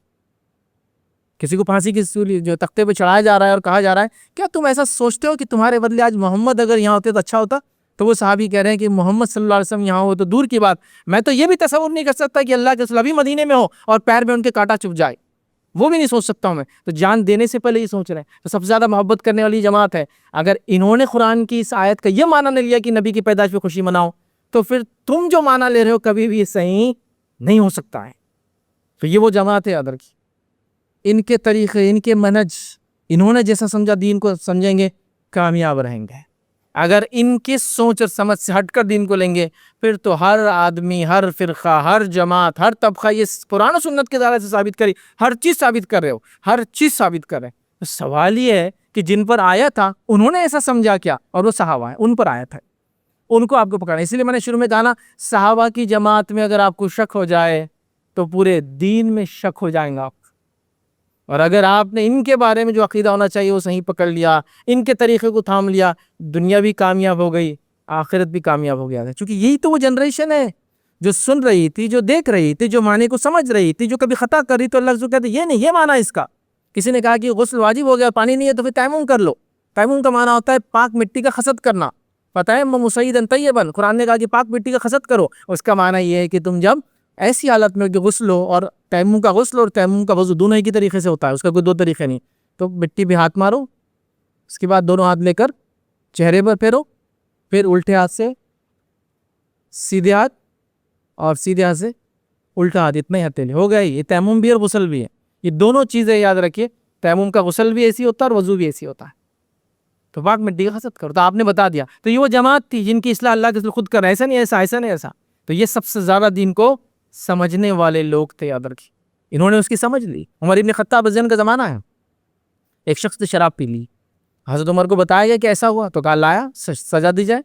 کسی کو پھانسی کی سولی جو تختے پہ چڑھایا جا رہا ہے اور کہا جا رہا ہے کیا تم ایسا سوچتے ہو کہ تمہارے بدلے آج محمد اگر یہاں ہوتے تو اچھا ہوتا؟ تو وہ صحابی کہہ رہے ہیں کہ محمد صلی اللہ علیہ وسلم یہاں ہو تو دور کی بات، میں تو یہ بھی تصور نہیں کر سکتا کہ اللہ کے رسول ابھی مدینے میں ہو اور پیر میں ان کے کانٹا چبھ جائے، وہ بھی نہیں سوچ سکتا ہوں میں۔ تو جان دینے سے پہلے یہ سوچ رہے ہیں، تو سب سے زیادہ محبت کرنے والی جماعت ہے۔ اگر انہوں نے قرآن کی اس آیت کا یہ معنی نہیں لیا کہ نبی کی پیدائش پہ خوشی مناؤ، تو پھر تم جو معنی لے رہے ہو کبھی بھی صحیح نہیں ہو سکتا ہے۔ تو یہ وہ جماعت ہے، یاد رکھیے، ان کے طریقے، ان کے منہج، انہوں نے جیسا سمجھا دین کو سمجھیں گے، کامیاب رہیں گے۔ اگر ان کی سوچ اور سمجھ سے ہٹ کر دین کو لیں گے پھر تو ہر آدمی، ہر فرقہ، ہر جماعت، ہر طبقہ یہ قرآن و سنت کے دائرے سے ثابت کری، ہر چیز ثابت کر رہے ہو، ہر چیز ثابت کر رہے ہیں۔ سوال یہ ہے کہ جن پر آیا تھا انہوں نے ایسا سمجھا کیا؟ اور وہ صحابہ ہیں، ان پر آیا تھا، ان کو آپ کو پکڑنا۔ اسی لیے میں نے شروع میں کہا نا، صحابہ کی جماعت میں اگر آپ کو شک ہو جائے تو پورے دین میں شک ہو جائیں گا آپ، اور اگر آپ نے ان کے بارے میں جو عقیدہ ہونا چاہیے وہ صحیح پکڑ لیا، ان کے طریقے کو تھام لیا، دنیا بھی کامیاب ہو گئی، آخرت بھی کامیاب ہو گیا تھا۔ کیونکہ یہی تو وہ جنریشن ہے جو سن رہی تھی، جو دیکھ رہی تھی، جو معنی کو سمجھ رہی تھی، جو کبھی خطا کر رہی تو اللہ رسول کہتے یہ نہیں، یہ معنی اس کا۔ کسی نے کہا کہ غسل واجب ہو گیا، پانی نہیں ہے تو پھر تیمم کر لو۔ تیمم کا معنی ہوتا ہے پاک مٹی کا خصت کرنا، پتہ ہے مسیدن طیبا، قرآن نے کہا کہ پاک مٹی کا خصت کرو، اس کا معنی یہ ہے کہ تم جب ایسی حالت میں کہ غسل ہو، اور تیمم کا غسل اور تیمم کا وضو دونوں ہی کی طریقے سے ہوتا ہے، اس کا کوئی دو طریقے نہیں، تو مٹی پہ ہاتھ مارو، اس کے بعد دونوں ہاتھ لے کر چہرے پر پھیرو، پھر الٹے ہاتھ سے سیدھے ہاتھ اور سیدھے ہاتھ سے الٹا ہاتھ، اتنا ہی ہتھیلی ہو گیا۔ یہ تیمم بھی اور غسل بھی ہے، یہ دونوں چیزیں یاد رکھیے، تیمم کا غسل بھی ایسی ہوتا ہے اور وضو بھی ایسی ہوتا ہے، تو پاک مٹی کا خصت کرو۔ تو آپ نے بتا دیا، تو یہ وہ جماعت تھی جن کی اصلاح اللہ کے خود کر، ایسا نہیں ایسا، ایسا نہیں ایسا، تو یہ سب سے زیادہ دین کو سمجھنے والے لوگ تھے، یاد رکھیے، انہوں نے اس کی سمجھ لی۔ عمر ابن خطاب رضی اللہ عنہ کا زمانہ ہے، ایک شخص نے شراب پی لی، حضرت عمر کو بتایا گیا کہ ایسا ہوا، تو کہا لایا سزا دی جائے،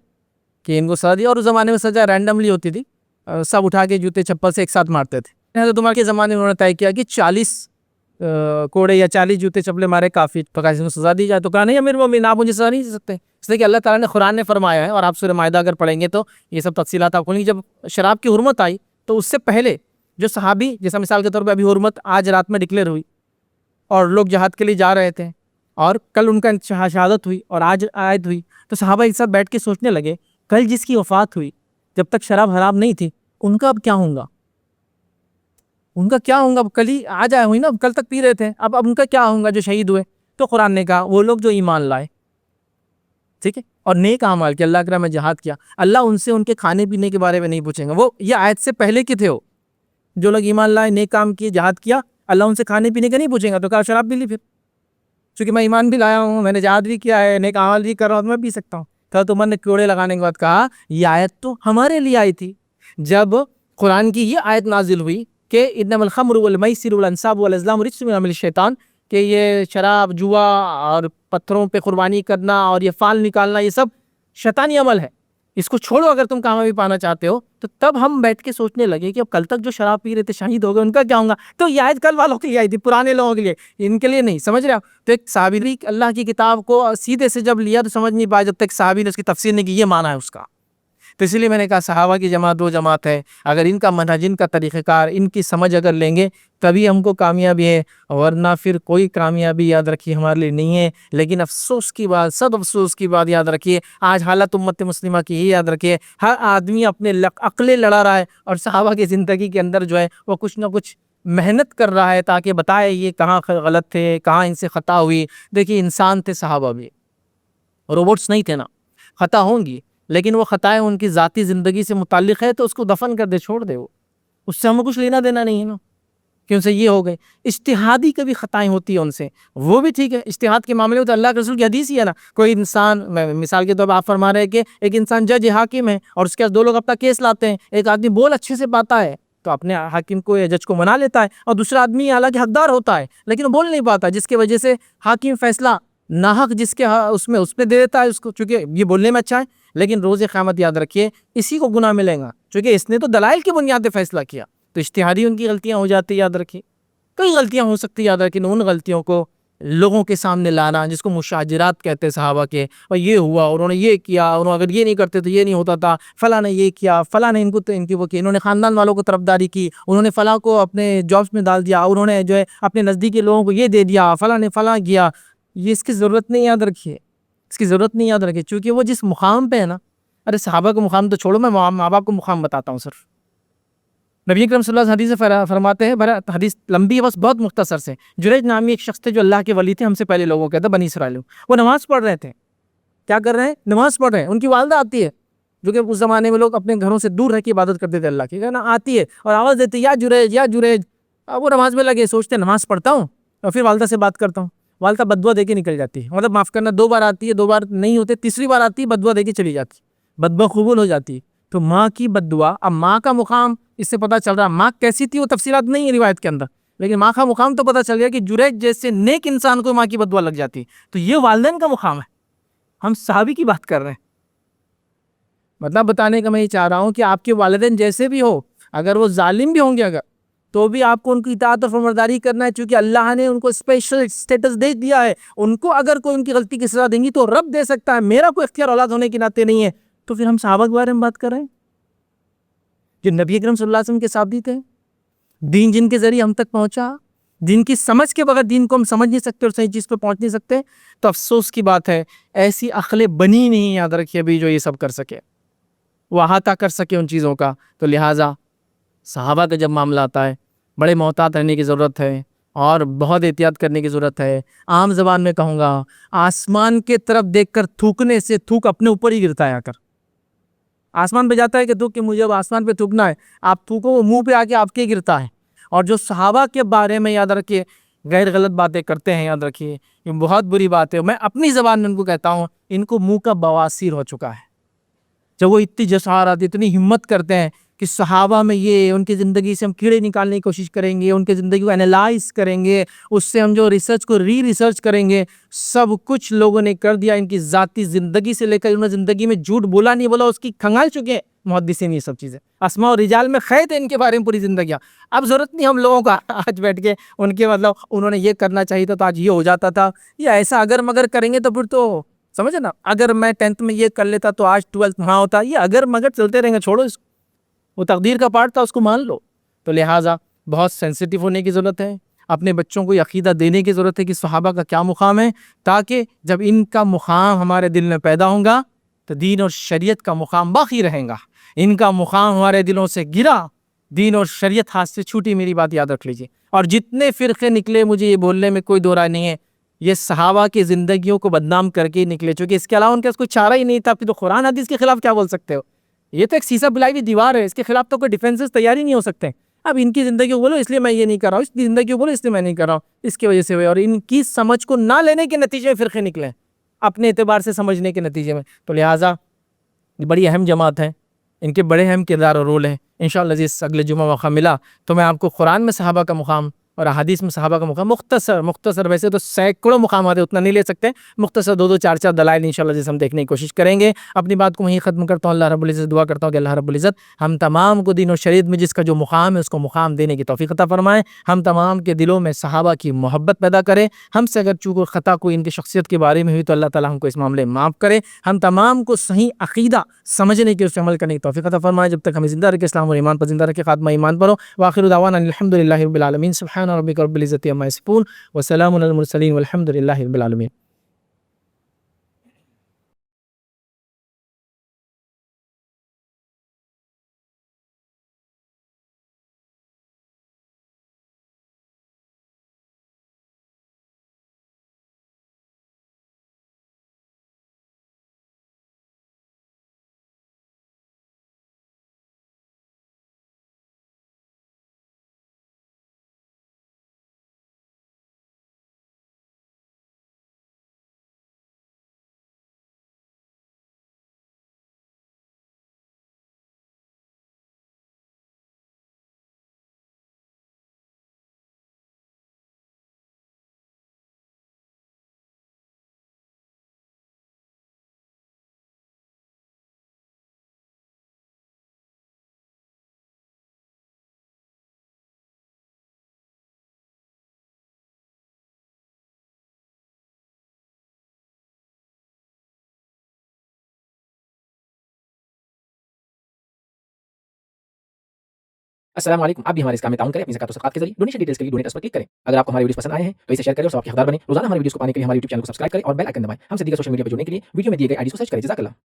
کہ ان کو سزا دی، اور اس زمانے میں سزا رینڈملی ہوتی تھی، سب اٹھا کے جوتے چپل سے ایک ساتھ مارتے تھے۔ حضرت عمر کے زمانے میں انہوں نے طے کیا کہ 40 کوڑے یا 40 جوتے چپلے مارے کافی، تو کہا اس کو سزا دی جائے، تو کہا نہیں امیر مومنین آپ مجھے سزا نہیں دے سکتے، اس لیے کہ اللہ تعالیٰ نے قرآن نے فرمایا ہے، اور آپ سورہ مائدہ اگر پڑھیں گے تو یہ سب تفصیلات آپ کو نہیں۔ جب شراب کی حرمت آئی تو اس سے پہلے جو صحابی، جیسا مثال کے طور پہ ابھی حرمت آج رات میں ڈکلیئر ہوئی، اور لوگ جہاد کے لیے جا رہے تھے، اور کل ان کا شہادت ہوئی اور آج عائد ہوئی، تو صحابہ ایک ساتھ بیٹھ کے سوچنے لگے کل جس کی وفات ہوئی جب تک شراب حرام نہیں تھی ان کا اب کیا ہوگا؟ ان کا کیا ہوگا؟ کل ہی آ جائے ہوئی نا، کل تک پی رہے تھے، اب ان کا کیا ہوگا جو شہید ہوئے؟ تو قرآن نے کہا وہ لوگ جو ایمان لائے، ٹھیک ہے، اور نیک اعمال کے اللہ کے راہ میں جہاد کیا، اللہ ان سے ان کے کھانے پینے کے بارے میں نہیں پوچھیں گا. وہ یہ آیت سے پہلے کے تھے، وہ جو لوگ ایمان لائے، نیک کام کیے، جہاد کیا، اللہ ان سے کھانے پینے کا نہیں پوچھیں گا. تو کہا شراب پی لی پھر، چونکہ میں ایمان بھی لایا ہوں، میں نے جہاد بھی کیا ہے، نیک اعمال بھی کر رہا ہوں، میں پی سکتا ہوں. تو عمر نے کوڑے لگانے کے بعد کہا یہ آیت تو ہمارے لیے آئی تھی. جب قرآن کی یہ آیت نازل ہوئی کہ انما الخمر والمیسر والانصاب والازلام رجس من عمل الشیطان، کہ یہ شراب، جوا اور پتھروں پہ قربانی کرنا اور یہ فال نکالنا یہ سب شیطانی عمل ہے، اس کو چھوڑو اگر تم کامیابی پانا چاہتے ہو. تو تب ہم بیٹھ کے سوچنے لگے کہ اب کل تک جو شراب پی رہے تھے شہید ہو گئے، ان کا کیا ہوگا؟ تو یہ آیت کل والوں کے لیے آئی تھی، پرانے لوگوں کے لیے، ان کے لیے نہیں. سمجھ رہے ہو؟ تو ایک صحابی نے اللہ کی کتاب کو سیدھے سے جب لیا تو سمجھ نہیں پایا جب تک صحابی نے اس کی تفسیر نہیں کی یہ معنی ہے اس کا. تو اسی لیے میں نے کہا صحابہ کی جماعت دو جماعت ہے، اگر ان کا منہج، ان کا طریقہ کار، ان کی سمجھ اگر لیں گے تبھی ہم کو کامیابی ہے، ورنہ پھر کوئی کامیابی یاد رکھیے ہمارے لیے نہیں ہے. لیکن افسوس کی بات، سب افسوس کی بات یاد رکھیے، آج حالت امت مسلمہ کی ہی یاد رکھیے، ہر آدمی اپنے عقلیں لڑا رہا ہے، اور صحابہ کی زندگی کے اندر جو ہے وہ کچھ نہ کچھ محنت کر رہا ہے تاکہ بتائے یہ کہاں غلط تھے، کہاں ان سے خطا ہوئی. دیکھیے انسان تھے صحابہ بھی، روبوٹس نہیں تھے نا، خطا ہوں گی، لیکن وہ خطائیں ان کی ذاتی زندگی سے متعلق ہے تو اس کو دفن کر دے، چھوڑ دے، وہ اس سے ہمیں کچھ لینا دینا نہیں ہے نا، کہ ان سے یہ ہو گئے. اجتہادی کبھی خطائیں ہوتی ہیں ان سے، وہ بھی ٹھیک ہے، اجتہاد کے معاملے میں تو اللہ کے رسول کی حدیث ہی ہے نا. کوئی انسان، مثال کے طور پر آپ فرما رہے ہیں کہ ایک انسان جج حاکم ہے اور اس کے پاس دو لوگ اپنا کیس لاتے ہیں، ایک آدمی بول اچھے سے پاتا ہے تو اپنے حاکم کو یا جج کو منا لیتا ہے، اور دوسرا آدمی حالانکہ حقدار ہوتا ہے لیکن وہ بول نہیں پاتا، جس کی وجہ سے حاکم فیصلہ ناحق جس کے اس میں دے دیتا ہے اس کو، چونکہ یہ بولنے میں اچھا ہے. لیکن روز قیامت یاد رکھیے اسی کو گناہ ملے گا، چونکہ اس نے تو دلائل کی بنیاد پہ فیصلہ کیا. تو اجتہادی ان کی غلطیاں ہو جاتی، یاد رکھیے کئی غلطیاں ہو سکتی، یاد رکھیں ان غلطیوں کو لوگوں کے سامنے لانا، جس کو مشاجرات کہتے ہیں صحابہ کے، اور یہ ہوا، انہوں نے یہ کیا، انہوں اگر یہ نہیں کرتے تو یہ نہیں ہوتا تھا، فلاں نے یہ کیا، فلاں نے ان کو ان کی وہ کی، انہوں نے خاندان والوں کو طرفداری کی، انہوں نے فلاں کو اپنے جابس میں ڈال دیا، انہوں نے جو ہے اپنے نزدیکی لوگوں کو یہ دے دیا، فلاں نے فلاں کیا. یہ اس کی ضرورت نہیں، یاد رکھیے اس کی ضرورت نہیں، یاد رکھیے، چونکہ وہ جس مقام پہ ہے نا، ارے صحابہ کا مقام تو چھوڑو، میں ماں باپ کو مقام بتاتا ہوں صرف. نبی اکرم صلی اللہ علیہ وسلم حدیث فرماتے ہیں، حدیث لمبی ہے بس بہت مختصر سے. جریج نامی ایک شخص تھے جو اللہ کے ولی تھے، ہم سے پہلے لوگوں کے تھے، بنی اسرائیل. وہ نماز پڑھ رہے تھے، کیا کر رہے ہیں؟ نماز پڑھ رہے ہیں. ان کی والدہ آتی ہے، جو کہ اس زمانے میں لوگ اپنے گھروں سے دور رہ کے عبادت کرتے تھے اللہ کی، آتی ہے اور آواز دیتی ہے یا جریج یا جریج. اب وہ نماز میں لگے، سوچتے نماز پڑھتا ہوں اور پھر والدہ سے بات کرتا ہوں. والدہ بددعا دے کے نکل جاتی ہے، مطلب معاف کرنا، 2 بار آتی ہے، 2 بار نہیں ہوتے، تیسری بار آتی ہے بددعا دے کے چلی جاتی، بددعا قبول ہو جاتی. تو ماں کی بددعا، اب ماں کا مقام اس سے پتہ چل رہا ہے ماں کیسی تھی، وہ تفصیلات نہیں ہے روایت کے اندر، لیکن ماں کا مقام تو پتہ چل گیا کہ جریج جیسے نیک انسان کو ماں کی بددعا لگ جاتی. تو یہ والدین کا مقام ہے، ہم صحابی کی بات کر رہے ہیں. مطلب بتانے کا میں یہ چاہ رہا ہوں کہ آپ کے والدین جیسے بھی ہو، اگر وہ ظالم بھی ہوں گے اگر، تو بھی آپ کو ان کی اطاعت اور فرمانبرداری کرنا ہے، چونکہ اللہ نے ان کو اسپیشل سٹیٹس دے دیا ہے. ان کو اگر کوئی ان کی غلطی کی سزا دیں گی تو رب دے سکتا ہے، میرا کوئی اختیار اولاد ہونے کے ناطے نہیں ہے. تو پھر ہم صحابہ کے بارے میں بات کر رہے ہیں جو نبی اکرم صلی اللہ علیہ وسلم کے ساتھی تھے، دین جن کے ذریعے ہم تک پہنچا، دین کی سمجھ کے بغیر دین کو ہم سمجھ نہیں سکتے اور صحیح چیز پہ پہنچ نہیں سکتے. تو افسوس کی بات ہے ایسی عقلیں بنی نہیں، یاد رکھیے ابھی، جو یہ سب کر سکے، وہ احاطہ کر سکے ان چیزوں کا. تو لہٰذا صحابہ کا جب معاملہ آتا ہے بڑے محتاط رہنے کی ضرورت ہے اور بہت احتیاط کرنے کی ضرورت ہے. عام زبان میں کہوں گا، آسمان کے طرف دیکھ کر تھوکنے سے تھوک اپنے اوپر ہی گرتا ہے. آ کر آسمان پہ جاتا ہے کہ تھوک، کہ مجھے اب آسمان پہ تھوکنا ہے، آپ تھوکو، وہ منہ پہ آ کے آپ کے گرتا ہے. اور جو صحابہ کے بارے میں یاد رکھیے غیر غلط باتیں کرتے ہیں، یاد رکھیے یہ بہت بری بات ہے. میں اپنی زبان میں ان کو کہتا ہوں، ان کو منہ کا بواسیر ہو چکا ہے. جب وہ اتنی جسارت، اتنی ہمت کرتے ہیں کہ صحابہ میں یہ ان کی زندگی سے ہم کیڑے نکالنے کی کوشش کریں گے، ان کی زندگی کو انالائز کریں گے، اس سے ہم جو ریسرچ کو ریسرچ کریں گے، سب کچھ لوگوں نے کر دیا. ان کی ذاتی زندگی سے لے کر انہوں نے زندگی میں جھوٹ بولا نہیں بولا، اس کی کھنگال چکے ہیں محدثین. یہ سب چیزیں اسماء و رجال میں قید ہے ان کے بارے میں پوری زندگیاں. اب ضرورت نہیں ہم لوگوں کا آج بیٹھ کے ان کے مطلب انہوں نے یہ کرنا چاہیے تھا تو آج یہ ہو جاتا تھا، یا ایسا اگر مگر کریں گے تو پھر تو سمجھے نا، اگر میں 10th میں یہ کر لیتا تو آج 12th وہاں ہوتا. یہ اگر مگر چلتے رہیں گے، چھوڑو اس کو، وہ تقدیر کا پارٹ تھا، اس کو مان لو. تو لہٰذا بہت سینسیٹیو ہونے کی ضرورت ہے، اپنے بچوں کو یہ عقیدہ دینے کی ضرورت ہے کہ صحابہ کا کیا مقام ہے، تاکہ جب ان کا مقام ہمارے دل میں پیدا ہوگا تو دین اور شریعت کا مقام باقی رہے گا. ان کا مقام ہمارے دلوں سے گرا، دین اور شریعت ہاتھ سے چھوٹی، میری بات یاد رکھ لیجیے. اور جتنے فرقے نکلے مجھے یہ بولنے میں کوئی دو رائے نہیں ہے، یہ صحابہ کی زندگیوں کو بدنام کر کے نکلے، چونکہ اس کے علاوہ ان کے پاس کوئی چارہ ہی نہیں تھا. پھر تو قرآن حدیث کے خلاف کیا بول سکتے ہو؟ یہ تو ایک سیسا بلائی ہوئی دیوار ہے، اس کے خلاف تو کوئی ڈیفینسز تیار ہی نہیں ہو سکتے. اب ان کی زندگی کو بولو اس لیے میں یہ نہیں کر رہا ہوں، اس کی زندگی کو بولو اس لیے میں نہیں کر رہا ہوں، اس کی وجہ سے ہوئے. اور ان کی سمجھ کو نہ لینے کے نتیجے میں فرقے نکلے اپنے اعتبار سے سمجھنے کے نتیجے میں. تو لہٰذا یہ بڑی اہم جماعت ہے، ان کے بڑے اہم کردار اور رول ہیں. انشاءاللہ عزیز اگلے جمعہ موقع ملا تو میں آپ کو قرآن میں صحابہ کا مقام اور احادیث میں صحابہ کا مقام مختصر ویسے تو سینکڑوں مقامات اتنا نہیں لے سکتے، مختصر دو چار دلائل انشاءاللہ عزیز ہم دیکھنے کی کوشش کریں گے. اپنی بات کو وہیں ختم کرتا ہوں. اللہ رب العزت دعا کرتا ہوں کہ اللہ رب العزت ہم تمام کو دین و شریعت میں جس کا جو مقام ہے اس کو مقام دینے کی توفیق عطا فرمائے. ہم تمام کے دلوں میں صحابہ کی محبت پیدا کرے. ہم سے اگر چوک و خطا کوئی ان کی شخصیت کے بارے میں ہوئی تو اللہ تعالیٰ ہم کو اس معاملے میں معاف کرے. ہم تمام کو صحیح عقیدہ سمجھنے کی، اس پہ عمل کرنے کی توفیق عطا فرمائے. جب تک ہمیں زندہ رکھے اسلام اور ایمان پر زندہ رکھے، خاتمہ ایمان پر ہو. وآخر دعوانا الحمدللہ رب العالمین. سبحان ربک رب العزت عما یصفون وسلام علی المرسلین والحمدللہ رب العالمین. السلام علیکم. آپ بھی ہمارے اس کام میں تعاون کریں اپنی زکات و صدقات کے ذریعے. ڈونیشن ڈیٹیلز کے لیے ڈونیٹ اس پر کلک کریں. اگر آپ کو ہمارے ویڈیوز پسند آئے ہیں تو اسے شیئر کریں اور ثواب کے حقدار بنیں. روزانہ ہمارے ویڈیوز کو پانے کے لیے ہمارے یوٹیوب چینل کو سبسکرائب کریں اور بیل آئکن دبائیں. ہم سے دیگر سوشل میڈیا پر جڑنے کے لیے ویڈیو میں دیے گئے آئی ڈی کو سرچ کریں. جزاک اللہ.